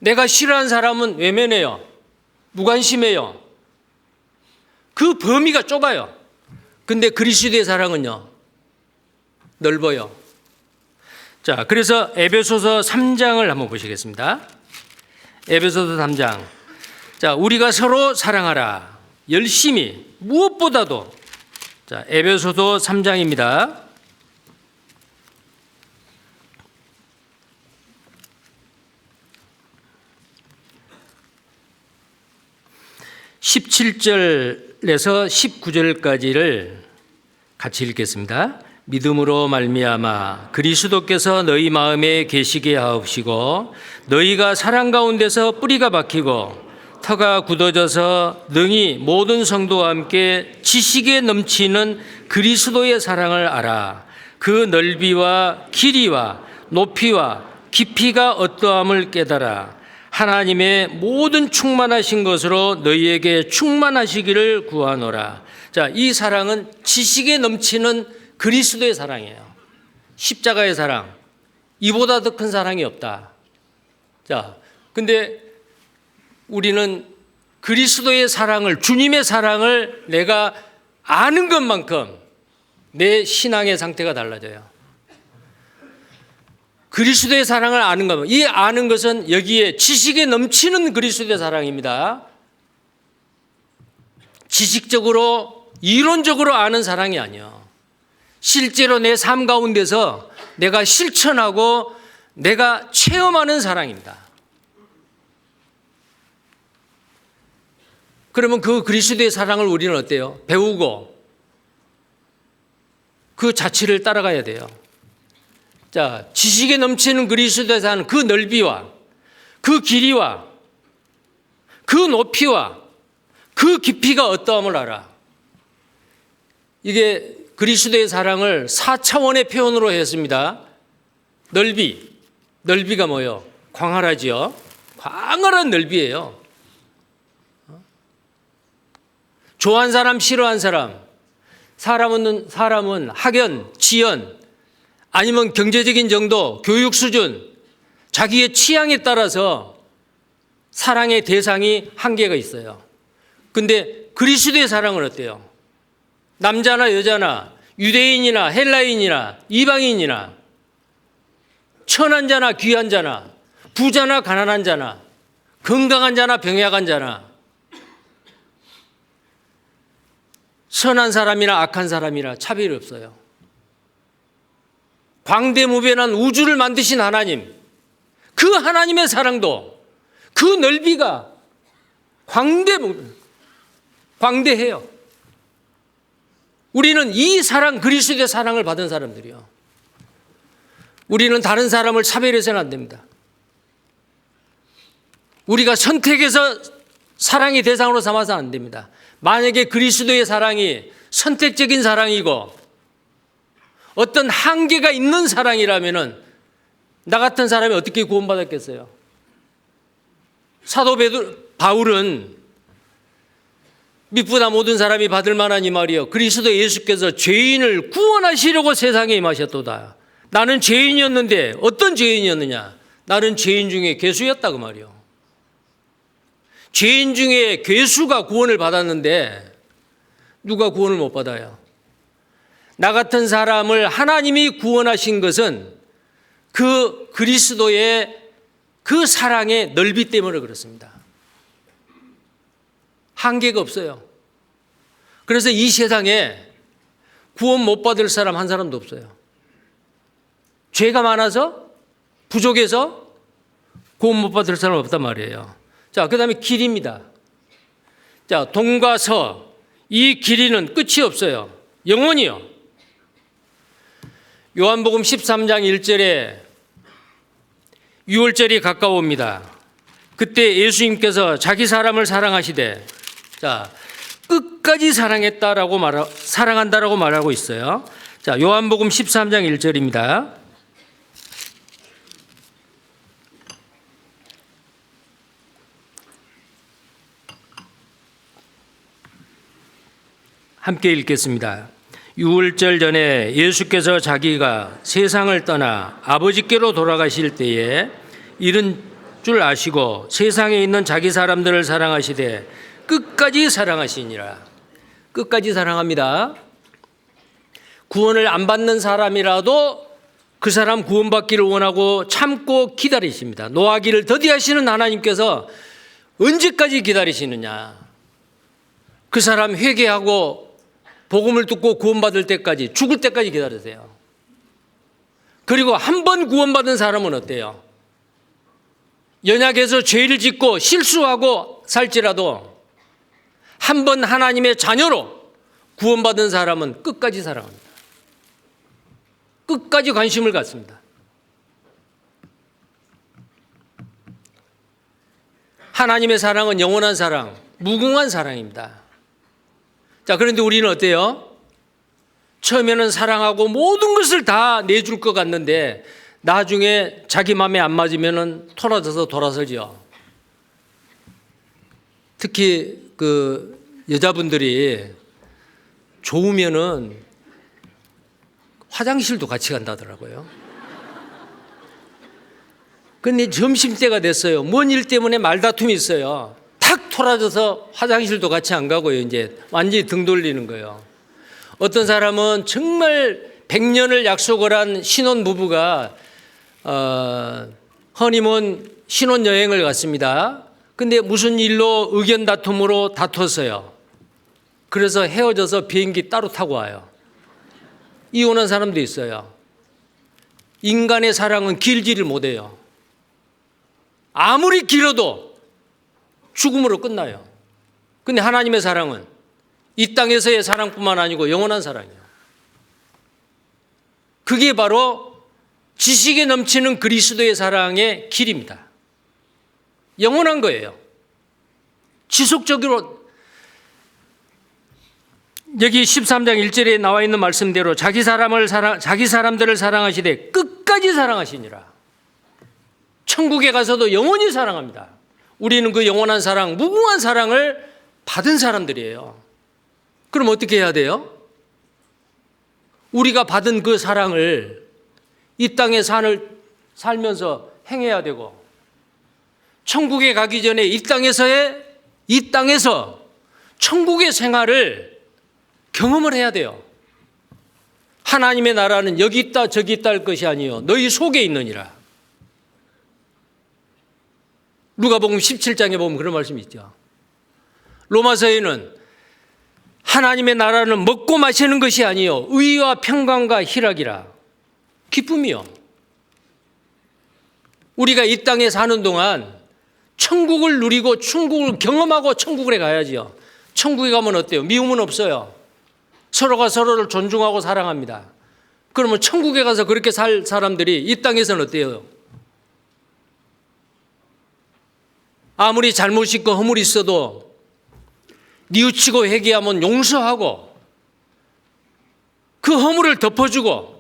내가 싫어하는 사람은 외면해요. 무관심해요. 그 범위가 좁아요. 근데 그리스도의 사랑은요, 넓어요. 자, 그래서 에베소서 3장을 한번 보시겠습니다. 에베소서 3장. 자, 우리가 서로 사랑하라. 열심히, 무엇보다도. 자, 에베소서 3장입니다. 17절에서 19절까지를 같이 읽겠습니다. 믿음으로 말미암아 그리스도께서 너희 마음에 계시게 하옵시고 너희가 사랑 가운데서 뿌리가 박히고 터가 굳어져서 능히 모든 성도와 함께 지식에 넘치는 그리스도의 사랑을 알아. 그 넓이와 길이와 높이와 깊이가 어떠함을 깨달아. 하나님의 모든 충만하신 것으로 너희에게 충만하시기를 구하노라. 자, 이 사랑은 지식에 넘치는 그리스도의 사랑이에요. 십자가의 사랑. 이보다 더 큰 사랑이 없다. 자, 근데 우리는 그리스도의 사랑을, 주님의 사랑을 내가 아는 것만큼 내 신앙의 상태가 달라져요. 그리스도의 사랑을 아는 것, 이 아는 것은 여기에 지식에 넘치는 그리스도의 사랑입니다. 지식적으로, 이론적으로 아는 사랑이 아니에요. 실제로 내 삶 가운데서 내가 실천하고 내가 체험하는 사랑입니다. 그러면 그 그리스도의 사랑을 우리는 어때요? 배우고 그 자취를 따라가야 돼요. 자, 지식에 넘치는 그리스도의 사랑, 그 넓이와 그 길이와 그 높이와 그 깊이가 어떠함을 알아. 이게 그리스도의 사랑을 4차원의 표현으로 했습니다. 넓이가 뭐예요? 광활하지요. 광활한 넓이에요. 좋아하는 사람, 싫어하는 사람, 사람은 학연, 지연, 아니면 경제적인 정도, 교육 수준, 자기의 취향에 따라서 사랑의 대상이 한계가 있어요. 근데 그리스도의 사랑은 어때요? 남자나 여자나 유대인이나 헬라인이나 이방인이나 천한 자나 귀한 자나 부자나 가난한 자나 건강한 자나 병약한 자나 선한 사람이나 악한 사람이나 차별이 없어요. 광대무변한 우주를 만드신 하나님, 그 하나님의 사랑도 그 넓이가 광대해요. 우리는 이 사랑, 그리스도의 사랑을 받은 사람들이요. 우리는 다른 사람을 차별해서는 안 됩니다. 우리가 선택해서 사랑의 대상으로 삼아서 안 됩니다. 만약에 그리스도의 사랑이 선택적인 사랑이고 어떤 한계가 있는 사랑이라면은 나 같은 사람이 어떻게 구원받았겠어요? 사도 바울은 믿보다 모든 사람이 받을 만한 이 말이요. 그리스도 예수께서 죄인을 구원하시려고 세상에 임하셨도다. 나는 죄인이었는데 어떤 죄인이었느냐? 나는 죄인 중에 괴수였다 그 말이요. 죄인 중에 괴수가 구원을 받았는데 누가 구원을 못 받아요? 나 같은 사람을 하나님이 구원하신 것은 그 그리스도의 그 사랑의 넓이 때문에 그렇습니다. 한계가 없어요. 그래서 이 세상에 구원 못 받을 사람 한 사람도 없어요. 죄가 많아서, 부족해서 구원 못 받을 사람 없단 말이에요. 자, 그 다음에 길입니다. 자, 동과 서, 이 길이는 끝이 없어요. 영원히요. 요한복음 13장 1절에 유월절이 가까워옵니다. 그때 예수님께서 자기 사람을 사랑하시되, 자, 끝까지 사랑한다라고 말하고 있어요. 자, 요한복음 13장 1절입니다. 함께 읽겠습니다. 유월절 전에 예수께서 자기가 세상을 떠나 아버지께로 돌아가실 때에 이른 줄 아시고 세상에 있는 자기 사람들을 사랑하시되 끝까지 사랑하시니라. 끝까지 사랑합니다. 구원을 안 받는 사람이라도 그 사람 구원받기를 원하고 참고 기다리십니다. 노하기를 더디하시는 하나님께서 언제까지 기다리시느냐. 그 사람 회개하고 복음을 듣고 구원받을 때까지, 죽을 때까지 기다리세요. 그리고 한 번 구원받은 사람은 어때요? 연약해서 죄를 짓고 실수하고 살지라도 한 번 하나님의 자녀로 구원받은 사람은 끝까지 사랑합니다. 끝까지 관심을 갖습니다. 하나님의 사랑은 영원한 사랑, 무궁한 사랑입니다. 자, 그런데 우리는 어때요? 처음에는 사랑하고 모든 것을 다 내줄 것 같는데 나중에 자기 마음에 안 맞으면 토라져서 돌아서죠. 특히 그 여자분들이 좋으면은 화장실도 같이 간다더라고요. 근데 점심때가 됐어요. 뭔 일 때문에 말다툼이 있어요. 탁 토라져서 화장실도 같이 안 가고요. 이제 완전히 등 돌리는 거예요. 어떤 사람은 정말 100년을 약속을 한 신혼 부부가 허니문 신혼여행을 갔습니다. 근데 무슨 일로 의견 다툼으로 다퉜어요. 그래서 헤어져서 비행기 따로 타고 와요. 이혼한 사람도 있어요. 인간의 사랑은 길지를 못해요. 아무리 길어도 죽음으로 끝나요. 근데 하나님의 사랑은 이 땅에서의 사랑뿐만 아니고 영원한 사랑이에요. 그게 바로 지식에 넘치는 그리스도의 사랑의 길입니다. 영원한 거예요. 지속적으로 여기 13장 1절에 나와 있는 말씀대로 자기 사람들을 사랑하시되 끝까지 사랑하시니라. 천국에 가서도 영원히 사랑합니다. 우리는 그 영원한 사랑, 무궁한 사랑을 받은 사람들이에요. 그럼 어떻게 해야 돼요? 우리가 받은 그 사랑을 이 땅에 살면서 행해야 되고, 천국에 가기 전에 이 땅에서 천국의 생활을 경험을 해야 돼요. 하나님의 나라는 여기 있다 저기 있다 할 것이 아니요 너희 속에 있느니라. 누가복음 17장에 보면 그런 말씀이 있죠. 로마서에는 하나님의 나라는 먹고 마시는 것이 아니요 의와 평강과 희락이라. 기쁨이요. 우리가 이 땅에 사는 동안 천국을 누리고 천국을 경험하고 천국에 가야지요. 천국에 가면 어때요? 미움은 없어요. 서로가 서로를 존중하고 사랑합니다. 그러면 천국에 가서 그렇게 살 사람들이 이 땅에서는 어때요? 아무리 잘못 있고 허물이 있어도 뉘우치고 회개하면 용서하고 그 허물을 덮어주고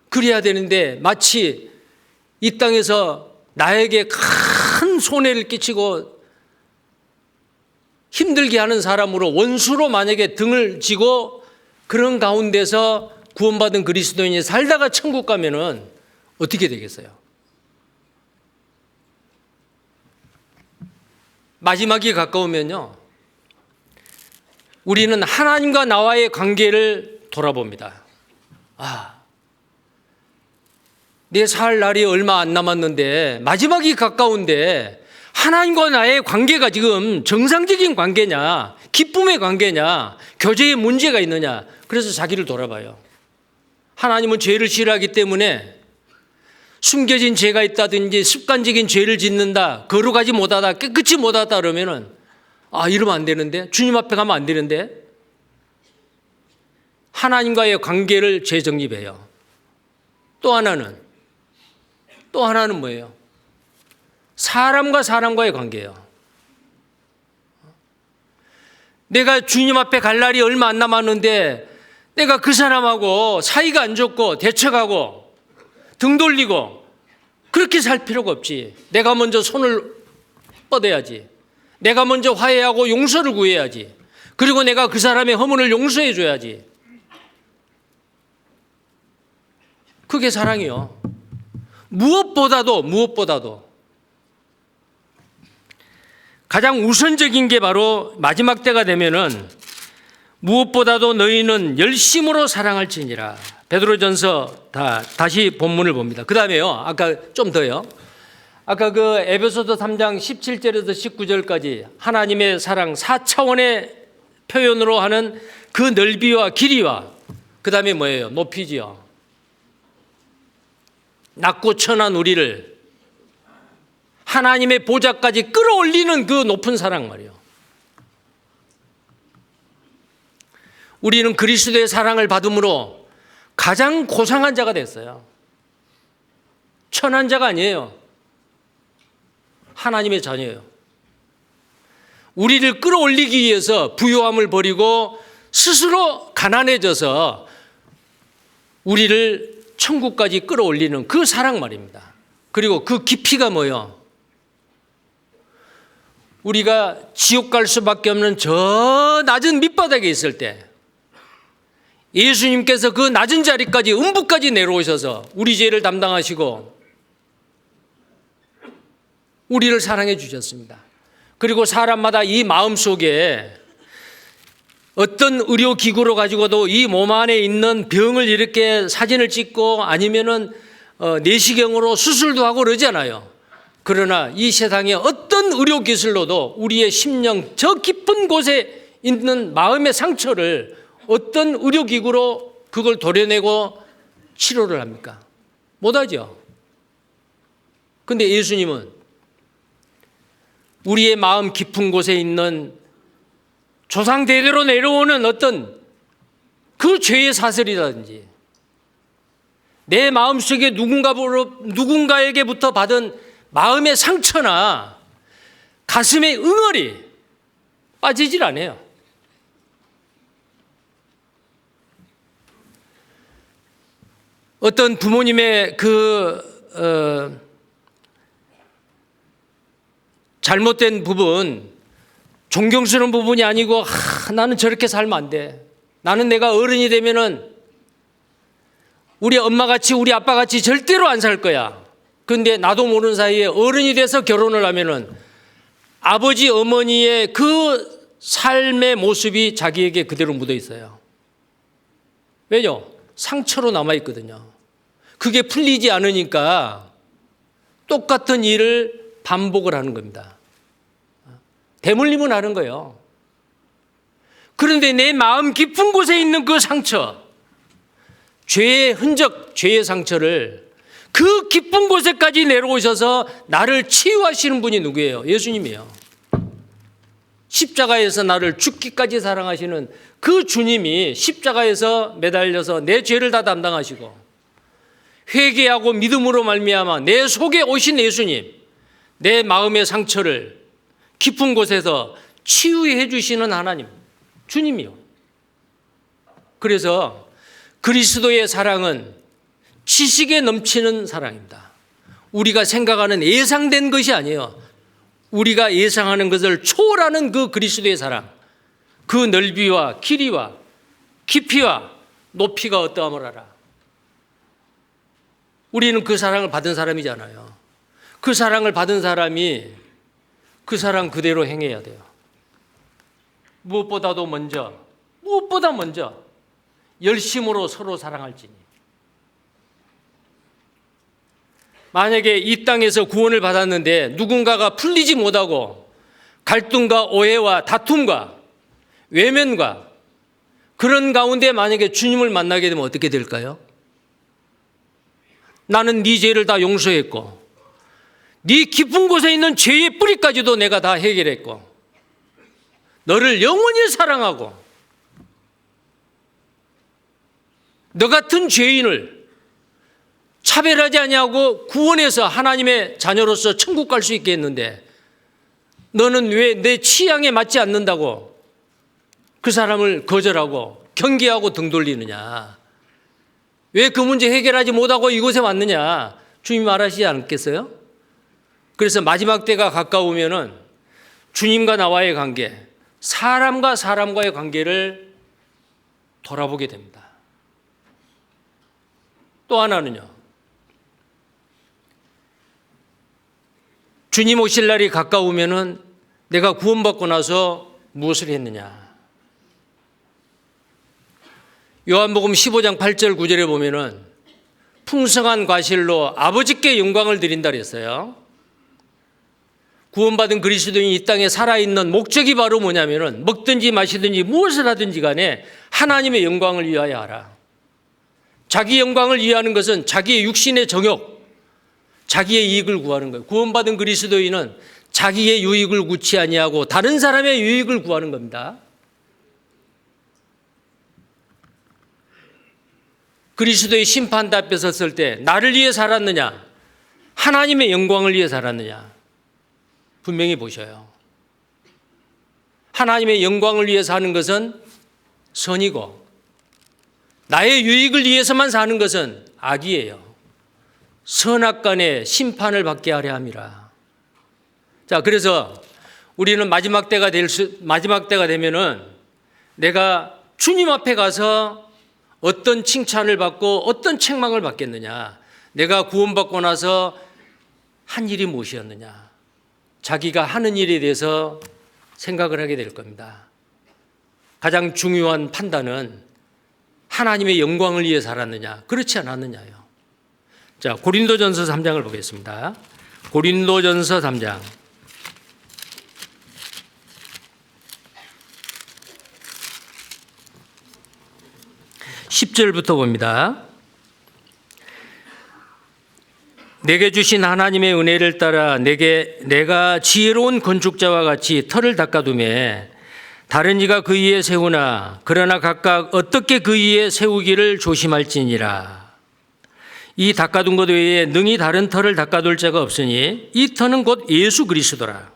그래야 되는데, 마치 이 땅에서 나에게 큰 손해를 끼치고 힘들게 하는 사람으로 원수로 만약에 등을 지고 그런 가운데서 구원받은 그리스도인이 살다가 천국 가면은 어떻게 되겠어요? 마지막이 가까우면요, 우리는 하나님과 나와의 관계를 돌아봅니다. 내 살 날이 얼마 안 남았는데, 마지막이 가까운데 하나님과 나의 관계가 지금 정상적인 관계냐, 기쁨의 관계냐, 교제에 문제가 있느냐. 그래서 자기를 돌아봐요. 하나님은 죄를 싫어하기 때문에 숨겨진 죄가 있다든지 습관적인 죄를 짓는다, 거룩하지 못하다, 깨끗이 못하다 그러면은 이러면 안 되는데, 주님 앞에 가면 안 되는데, 하나님과의 관계를 재정립해요. 또 하나는 뭐예요? 사람과 사람과의 관계예요. 내가 주님 앞에 갈 날이 얼마 안 남았는데 내가 그 사람하고 사이가 안 좋고 대척하고 등 돌리고 그렇게 살 필요가 없지. 내가 먼저 손을 뻗어야지. 내가 먼저 화해하고 용서를 구해야지. 그리고 내가 그 사람의 허물을 용서해 줘야지. 그게 사랑이요. 무엇보다도 가장 우선적인 게 바로 마지막 때가 되면은 무엇보다도 너희는 열심으로 사랑할지니라. 베드로전서 다시 본문을 봅니다. 그 다음에요. 아까 좀 더요. 아까 그 에베소서 3장 17절에서 19절까지 하나님의 사랑 4차원의 표현으로 하는 그 넓이와 길이와 그 다음에 뭐예요? 높이지요. 낮고 천한 우리를 하나님의 보좌까지 끌어올리는 그 높은 사랑 말이에요. 우리는 그리스도의 사랑을 받음으로 가장 고상한 자가 됐어요. 천한 자가 아니에요. 하나님의 자녀예요. 우리를 끌어올리기 위해서 부요함을 버리고 스스로 가난해져서 우리를 천국까지 끌어올리는 그 사랑 말입니다. 그리고 그 깊이가 뭐예요? 우리가 지옥 갈 수밖에 없는 저 낮은 밑바닥에 있을 때 예수님께서 그 낮은 자리까지 음부까지 내려오셔서 우리 죄를 담당하시고 우리를 사랑해 주셨습니다. 그리고 사람마다 이 마음속에 어떤 의료기구로 가지고도 이 몸 안에 있는 병을 이렇게 사진을 찍고 아니면은 내시경으로 수술도 하고 그러잖아요. 그러나 이 세상에 어떤 의료기술로도 우리의 심령 저 깊은 곳에 있는 마음의 상처를 어떤 의료기구로 그걸 도려내고 치료를 합니까? 못하죠. 그런데 예수님은 우리의 마음 깊은 곳에 있는 조상 대대로 내려오는 어떤 그 죄의 사슬이라든지 내 마음속에 누군가에게부터 받은 마음의 상처나 가슴의 응어리 빠지질 않아요. 어떤 부모님의 잘못된 부분, 존경스러운 부분이 아니고 나는 저렇게 살면 안 돼. 나는 내가 어른이 되면은 우리 엄마같이 우리 아빠같이 절대로 안 살 거야. 그런데 나도 모르는 사이에 어른이 돼서 결혼을 하면은 아버지 어머니의 그 삶의 모습이 자기에게 그대로 묻어 있어요. 왜요? 상처로 남아 있거든요. 그게 풀리지 않으니까 똑같은 일을 반복을 하는 겁니다. 대물림은 하는 거예요. 그런데 내 마음 깊은 곳에 있는 그 상처, 죄의 흔적, 죄의 상처를 그 깊은 곳에까지 내려오셔서 나를 치유하시는 분이 누구예요? 예수님이에요. 십자가에서 나를 죽기까지 사랑하시는 그 주님이 십자가에서 매달려서 내 죄를 다 담당하시고 회개하고 믿음으로 말미암아 내 속에 오신 예수님, 내 마음의 상처를 깊은 곳에서 치유해 주시는 하나님, 주님이요. 그래서 그리스도의 사랑은 지식에 넘치는 사랑입니다. 우리가 생각하는 예상된 것이 아니에요. 우리가 예상하는 것을 초월하는 그 그리스도의 사랑, 그 넓이와 길이와 깊이와 높이가 어떠함을 알아. 우리는 그 사랑을 받은 사람이잖아요. 그 사랑을 받은 사람이 그 사랑 그대로 행해야 돼요. 무엇보다 먼저 열심으로 서로 사랑할지니. 만약에 이 땅에서 구원을 받았는데 누군가가 풀리지 못하고 갈등과 오해와 다툼과 외면과 그런 가운데 만약에 주님을 만나게 되면 어떻게 될까요? 나는 네 죄를 다 용서했고 네 깊은 곳에 있는 죄의 뿌리까지도 내가 다 해결했고 너를 영원히 사랑하고 너 같은 죄인을 차별하지 아니하고 구원해서 하나님의 자녀로서 천국 갈 수 있게 했는데 너는 왜 내 취향에 맞지 않는다고 그 사람을 거절하고 경계하고 등 돌리느냐? 왜 그 문제 해결하지 못하고 이곳에 왔느냐? 주님 말하시지 않겠어요? 그래서 마지막 때가 가까우면은 주님과 나와의 관계, 사람과 사람과의 관계를 돌아보게 됩니다. 또 하나는요. 주님 오실 날이 가까우면은 내가 구원받고 나서 무엇을 했느냐? 요한복음 15장 8절 9절에 보면은 풍성한 과실로 아버지께 영광을 드린다 그랬어요. 구원받은 그리스도인이 이 땅에 살아있는 목적이 바로 뭐냐면은 먹든지 마시든지 무엇을 하든지 간에 하나님의 영광을 위하여 하라. 자기 영광을 위하는 것은 자기의 육신의 정욕, 자기의 이익을 구하는 거예요. 구원받은 그리스도인은 자기의 유익을 구치 아니하고 다른 사람의 유익을 구하는 겁니다. 그리스도의 심판대 앞에 섰을 때 나를 위해 살았느냐, 하나님의 영광을 위해 살았느냐 분명히 보셔요. 하나님의 영광을 위해 사는 것은 선이고 나의 유익을 위해서만 사는 것은 악이에요. 선악간의 심판을 받게 하려 함이라. 자, 그래서 우리는 마지막 때가 되면은 내가 주님 앞에 가서 어떤 칭찬을 받고 어떤 책망을 받겠느냐? 내가 구원받고 나서 한 일이 무엇이었느냐? 자기가 하는 일에 대해서 생각을 하게 될 겁니다. 가장 중요한 판단은 하나님의 영광을 위해 살았느냐, 그렇지 않았느냐요. 자, 고린도전서 3장을 보겠습니다. 고린도전서 3장. 10절부터 봅니다. 내게 주신 하나님의 은혜를 따라 내가 지혜로운 건축자와 같이 터를 닦아두매 다른 이가 그 위에 세우나 그러나 각각 어떻게 그 위에 세우기를 조심할지니라. 이 닦아둔 것 외에 능히 다른 터를 닦아둘 자가 없으니 이 터는 곧 예수 그리스도라.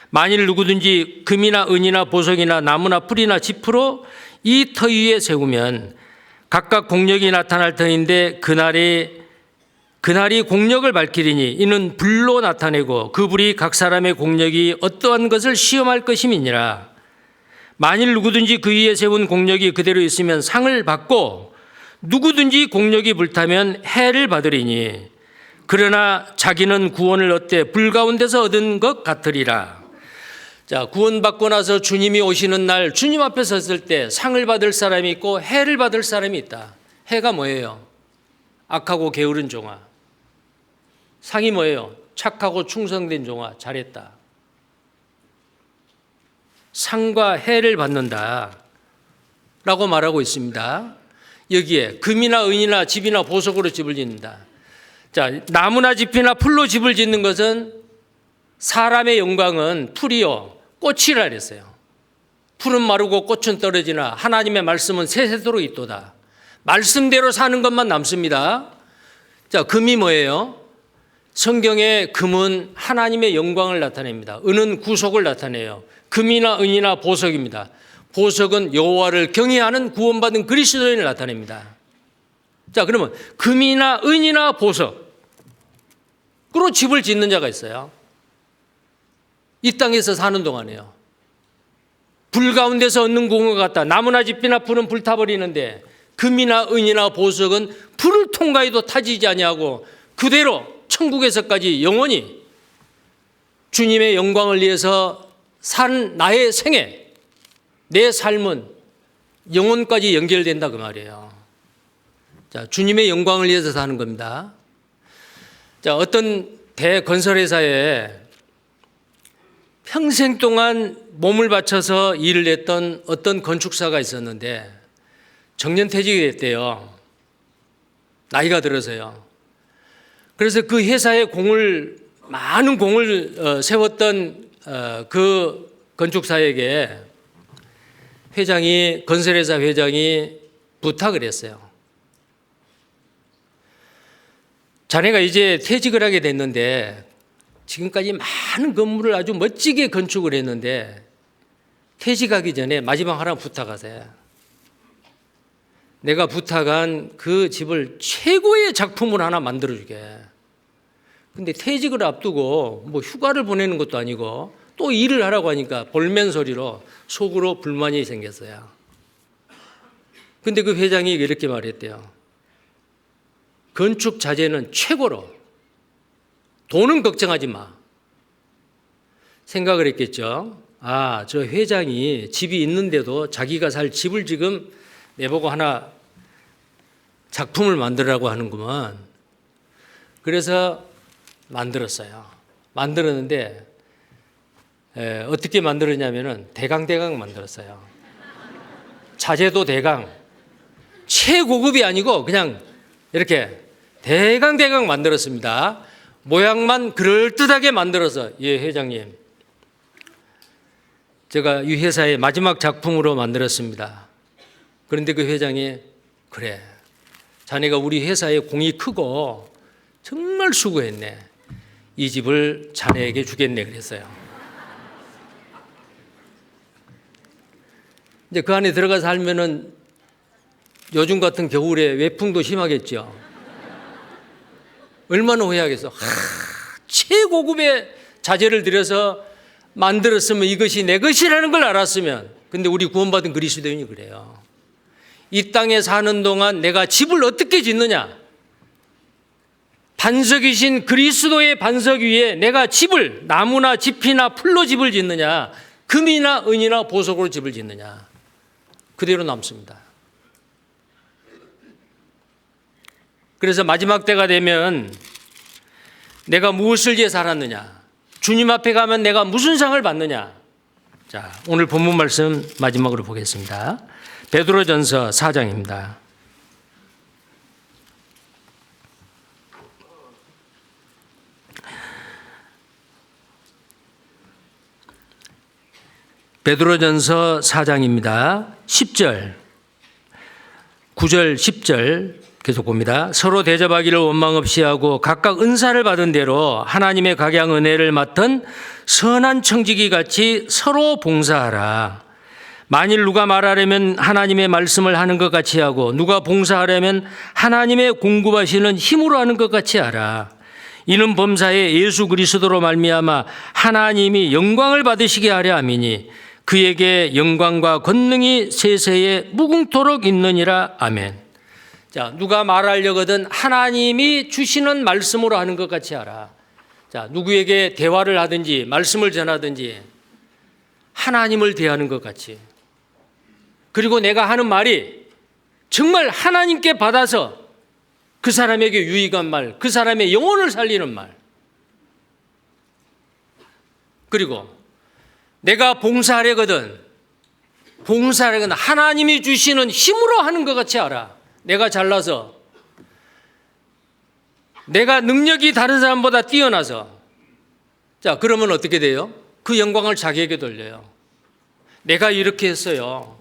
만일 누구든지 금이나 은이나 보석이나 나무나 풀이나 짚으로 이 터 위에 세우면 각각 공력이 나타날 터인데 그날이 공력을 밝히리니 이는 불로 나타내고 그 불이 각 사람의 공력이 어떠한 것을 시험할 것임이니라. 만일 누구든지 그 위에 세운 공력이 그대로 있으면 상을 받고 누구든지 공력이 불타면 해를 받으리니 그러나 자기는 구원을 얻되 불 가운데서 얻은 것 같으리라. 자, 구원받고 나서 주님이 오시는 날 주님 앞에 섰을 때 상을 받을 사람이 있고 해를 받을 사람이 있다. 해가 뭐예요? 악하고 게으른 종아. 상이 뭐예요? 착하고 충성된 종아. 잘했다. 상과 해를 받는다 라고 말하고 있습니다. 여기에 금이나 은이나 집이나 보석으로 집을 짓는다. 자, 나무나 짚이나 풀로 집을 짓는 것은 사람의 영광은 풀이요 꽃이라 그랬어요. 풀은 마르고 꽃은 떨어지나 하나님의 말씀은 세세토록 있도다. 말씀대로 사는 것만 남습니다. 자, 금이 뭐예요? 성경의 금은 하나님의 영광을 나타냅니다. 은은 구속을 나타내요. 금이나 은이나 보석입니다. 보석은 여호와를 경외하는 구원받은 그리스도인을 나타냅니다. 자, 그러면 금이나 은이나 보석으로 집을 짓는 자가 있어요. 이 땅에서 사는 동안에요. 불 가운데서 얻는 구원과 같다. 나무나 짚이나 풀은 불타버리는데 금이나 은이나 보석은 불을 통과해도 타지지 아니하고 그대로 천국에서까지 영원히 주님의 영광을 위해서 산 나의 생애, 내 삶은 영혼까지 연결된다 그 말이에요. 자, 주님의 영광을 위해서 사는 겁니다. 자, 어떤 대건설회사에 평생 동안 몸을 바쳐서 일을 했던 어떤 건축사가 있었는데 정년퇴직이 됐대요. 나이가 들어서요. 그래서 그 회사에 많은 공을 세웠던 그 건축사에게 건설회사 회장이 부탁을 했어요. 자네가 이제 퇴직을 하게 됐는데 지금까지 많은 건물을 아주 멋지게 건축을 했는데 퇴직하기 전에 마지막 하나 부탁하세요. 내가 부탁한 그 집을 최고의 작품을 하나 만들어주게. 근데 퇴직을 앞두고 뭐 휴가를 보내는 것도 아니고 또 일을 하라고 하니까 볼멘 소리로 속으로 불만이 생겼어요. 근데 그 회장이 이렇게 말했대요. 건축 자재는 최고로, 돈은 걱정하지 마. 생각을 했겠죠. 아, 저 회장이 집이 있는데도 자기가 살 집을 지금 내보고 하나 작품을 만들라고 하는구만. 그래서 만들었어요. 만들었는데 어떻게 만들었냐면은 대강 만들었어요. 자재도 대강, 최고급이 아니고 그냥 이렇게 대강 만들었습니다. 모양만 그럴듯하게 만들어서, 예, 회장님, 제가 이 회사의 마지막 작품으로 만들었습니다. 그런데 그 회장이, 그래, 자네가 우리 회사의 공이 크고 정말 수고했네. 이 집을 자네에게 주겠네 그랬어요. 이제 그 안에 들어가서 살면은 요즘 같은 겨울에 외풍도 심하겠죠. 얼마나 후회하겠어. 최고급의 자재를 들여서 만들었으면 이것이 내 것이라는 걸 알았으면. 근데 우리 구원받은 그리스도인이 그래요. 이 땅에 사는 동안 내가 집을 어떻게 짓느냐. 반석이신 그리스도의 반석 위에 내가 집을, 나무나 짚이나 풀로 집을 짓느냐, 금이나 은이나 보석으로 집을 짓느냐. 그대로 남습니다. 그래서 마지막 때가 되면 내가 무엇을 위해 살았느냐, 주님 앞에 가면 내가 무슨 상을 받느냐. 자, 오늘 본문 말씀 마지막으로 보겠습니다. 베드로전서 4장입니다. 베드로전서 4장입니다. 10절, 9절, 10절 계속 봅니다. 서로 대접하기를 원망 없이 하고 각각 은사를 받은 대로 하나님의 각양 은혜를 맡은 선한 청지기 같이 서로 봉사하라. 만일 누가 말하려면 하나님의 말씀을 하는 것 같이 하고 누가 봉사하려면 하나님의 공급하시는 힘으로 하는 것 같이 하라. 이는 범사에 예수 그리스도로 말미암아 하나님이 영광을 받으시게 하려 함이니 그에게 영광과 권능이 세세에 무궁토록 있느니라. 아멘. 자, 누가 말하려거든 하나님이 주시는 말씀으로 하는 것 같이 하라. 자, 누구에게 대화를 하든지 말씀을 전하든지 하나님을 대하는 것 같이. 그리고 내가 하는 말이 정말 하나님께 받아서 그 사람에게 유익한 말, 그 사람의 영혼을 살리는 말. 그리고 내가 봉사하려거든 하나님이 주시는 힘으로 하는 것 같이 하라. 내가 잘나서, 내가 능력이 다른 사람보다 뛰어나서, 자, 그러면 어떻게 돼요? 그 영광을 자기에게 돌려요. 내가 이렇게 했어요.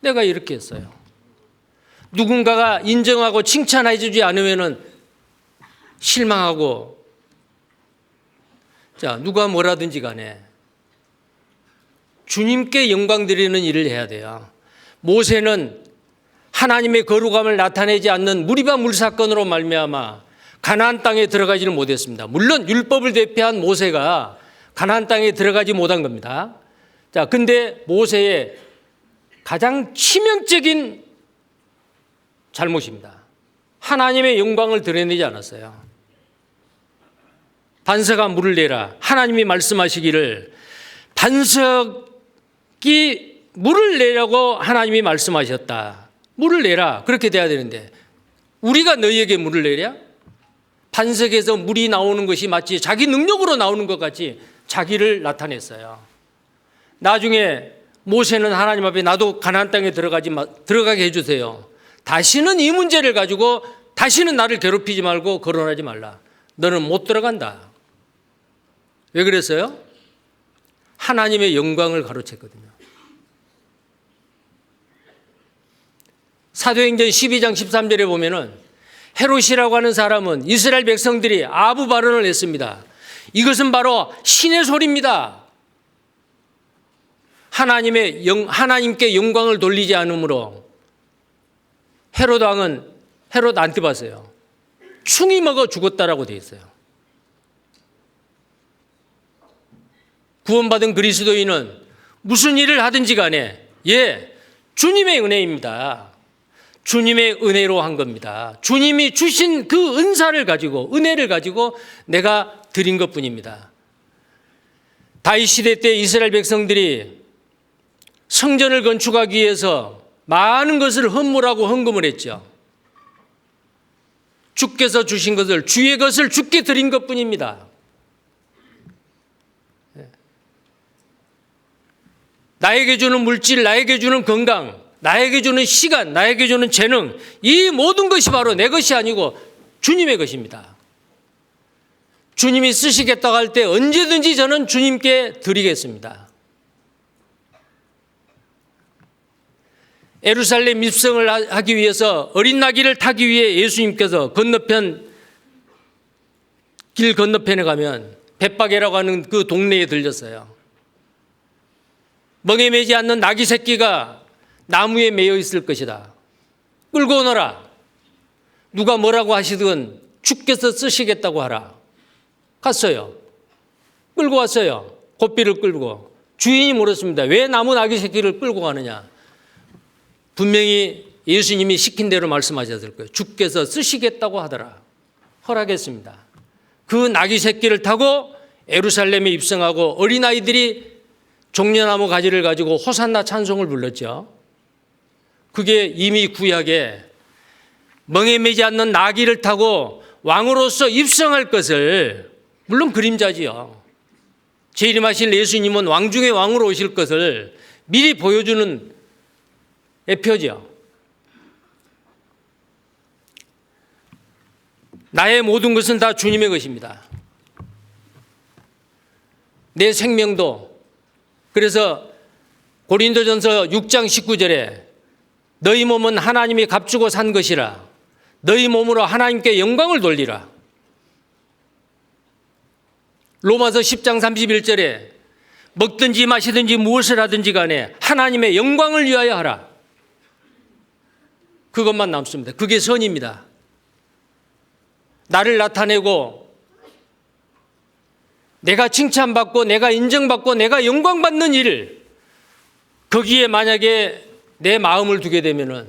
내가 이렇게 했어요. 누군가가 인정하고 칭찬해 주지 않으면은 실망하고, 자, 누가 뭐라든지 간에 주님께 영광 드리는 일을 해야 돼요. 모세는 하나님의 거룩함을 나타내지 않는 무리바 물사건으로 말미암아 가나안 땅에 들어가지를 못했습니다. 물론 율법을 대표한 모세가 가나안 땅에 들어가지 못한 겁니다. 자, 근데 모세의 가장 치명적인 잘못입니다. 하나님의 영광을 드러내지 않았어요. 반석아 물을 내라. 하나님이 말씀하시기를 반석이 물을 내라고 하나님이 말씀하셨다. 물을 내라. 그렇게 돼야 되는데 우리가 너희에게 물을 내랴? 반석에서 물이 나오는 것이 마치 자기 능력으로 나오는 것 같이 자기를 나타냈어요. 나중에 모세는 하나님 앞에 나도 가나안 땅에 들어가게 해주세요. 다시는 이 문제를 가지고 다시는 나를 괴롭히지 말고 거론하지 말라. 너는 못 들어간다. 왜 그랬어요? 하나님의 영광을 가로챘거든요. 사도행전 12장 13절에 보면은 헤롯이라고 하는 사람은 이스라엘 백성들이 아부 발언을 했습니다. 이것은 바로 신의 소리입니다. 하나님께 영광을 돌리지 않으므로 헤롯 왕은 헤롯 안티바스요. 충이 먹어 죽었다라고 되어 있어요. 구원받은 그리스도인은 무슨 일을 하든지 간에 주님의 은혜입니다. 주님의 은혜로 한 겁니다. 주님이 주신 그 은사를 가지고 은혜를 가지고 내가 드린 것뿐입니다. 다윗 시대 때 이스라엘 백성들이 성전을 건축하기 위해서 많은 것을 헌물하고 헌금을 했죠. 주께서 주신 것을 주의 것을 주께 드린 것뿐입니다. 나에게 주는 물질, 나에게 주는 건강, 나에게 주는 시간, 나에게 주는 재능, 이 모든 것이 바로 내 것이 아니고 주님의 것입니다. 주님이 쓰시겠다고 할 때 언제든지 저는 주님께 드리겠습니다. 예루살렘 입성을 하기 위해서 어린 나귀를 타기 위해 예수님께서 길 건너편에 가면 벳바게라고 하는 그 동네에 들렸어요. 멍에 매지 않는 나귀 새끼가 나무에 매여 있을 것이다. 끌고 오너라. 누가 뭐라고 하시든 주께서 쓰시겠다고 하라. 갔어요. 끌고 왔어요. 고삐를 끌고. 주인이 물었습니다. 왜 나무 나귀 새끼를 끌고 가느냐. 분명히 예수님이 시킨 대로 말씀하셔야 될 거예요. 주께서 쓰시겠다고 하더라. 허락했습니다. 그 나귀 새끼를 타고 예루살렘에 입성하고 어린아이들이 종려나무 가지를 가지고 호산나 찬송을 불렀죠. 그게 이미 구약에 멍에 매지 않는 나귀를 타고 왕으로서 입성할 것을, 물론 그림자지요. 재림하실 예수님은 왕 중에 왕으로 오실 것을 미리 보여주는 예표죠. 나의 모든 것은 다 주님의 것입니다. 내 생명도. 그래서 고린도전서 6장 19절에 너희 몸은 하나님이 값주고 산 것이라 너희 몸으로 하나님께 영광을 돌리라. 로마서 10장 31절에 먹든지 마시든지 무엇을 하든지 간에 하나님의 영광을 위하여 하라. 그것만 남습니다. 그게 선입니다. 나를 나타내고 내가 칭찬받고 내가 인정받고 내가 영광받는 일, 거기에 만약에 내 마음을 두게 되면은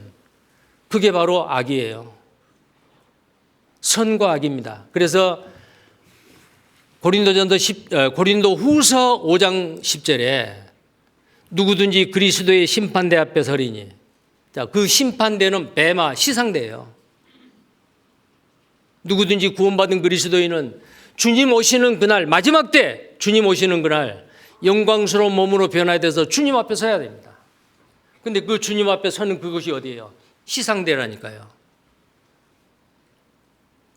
그게 바로 악이에요. 선과 악입니다. 그래서 고린도 후서 5장 10절에 누구든지 그리스도의 심판대 앞에 서리니, 자, 그 심판대는 베마 시상대예요. 누구든지 구원받은 그리스도인은 주님 오시는 그날, 마지막 때 주님 오시는 그날 영광스러운 몸으로 변화돼서 주님 앞에 서야 됩니다. 근데 그 주님 앞에 서는 그것이 어디예요? 시상대라니까요.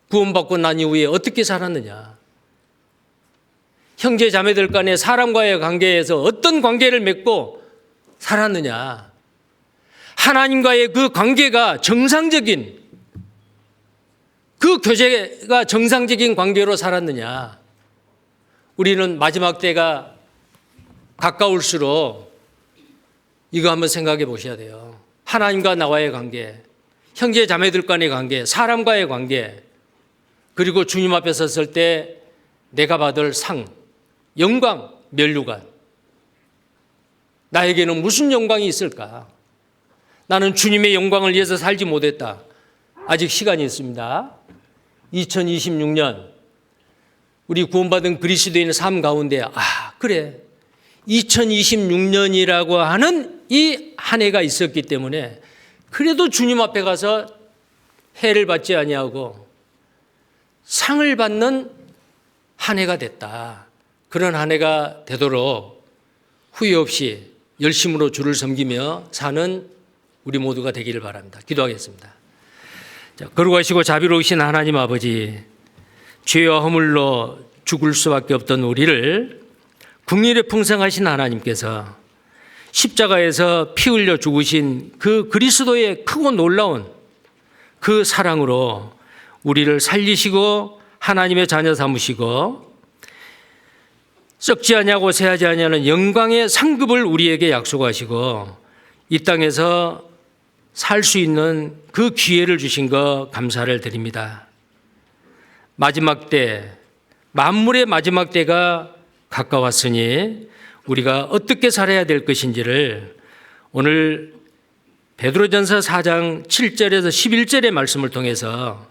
구원받고 난 이후에 어떻게 살았느냐. 형제 자매들 간에 사람과의 관계에서 어떤 관계를 맺고 살았느냐. 하나님과의 그 관계가 정상적인, 그 교제가 정상적인 관계로 살았느냐. 우리는 마지막 때가 가까울수록 이거 한번 생각해 보셔야 돼요. 하나님과 나와의 관계, 형제 자매들 간의 관계, 사람과의 관계, 그리고 주님 앞에 섰을 때 내가 받을 상, 영광, 면류관. 나에게는 무슨 영광이 있을까? 나는 주님의 영광을 위해서 살지 못했다. 아직 시간이 있습니다. 2026년 우리 구원받은 그리스도인의 삶 가운데 그래, 2026년이라고 하는 이 한 해가 있었기 때문에 그래도 주님 앞에 가서 해를 받지 아니하고 상을 받는 한 해가 됐다. 그런 한 해가 되도록 후회 없이 열심으로 주를 섬기며 사는 우리 모두가 되기를 바랍니다. 기도하겠습니다. 자, 거룩하시고 자비로우신 하나님 아버지, 죄와 허물로 죽을 수밖에 없던 우리를 긍휼에 풍성하신 하나님께서 십자가에서 피 흘려 죽으신 그 그리스도의 크고 놀라운 그 사랑으로 우리를 살리시고 하나님의 자녀 삼으시고 썩지 아니하고 새하지 아니하는 영광의 상급을 우리에게 약속하시고 이 땅에서 살 수 있는 그 기회를 주신 것 감사를 드립니다. 마지막 때, 만물의 마지막 때가 가까웠으니 우리가 어떻게 살아야 될 것인지를 오늘 베드로전서 4장 7절에서 11절의 말씀을 통해서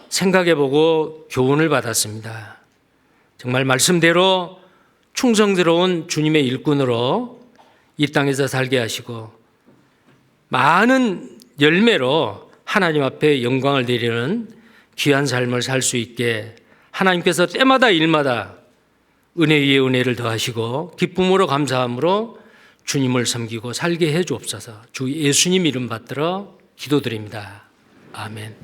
생각해보고 교훈을 받았습니다. 정말 말씀대로 충성스러운 주님의 일꾼으로 이 땅에서 살게 하시고 많은 열매로 하나님 앞에 영광을 드리는 귀한 삶을 살 수 있게 하나님께서 때마다 일마다 은혜 위에 은혜를 더하시고 기쁨으로 감사함으로 주님을 섬기고 살게 해 주옵소서. 주 예수님 이름 받들어 기도드립니다. 아멘.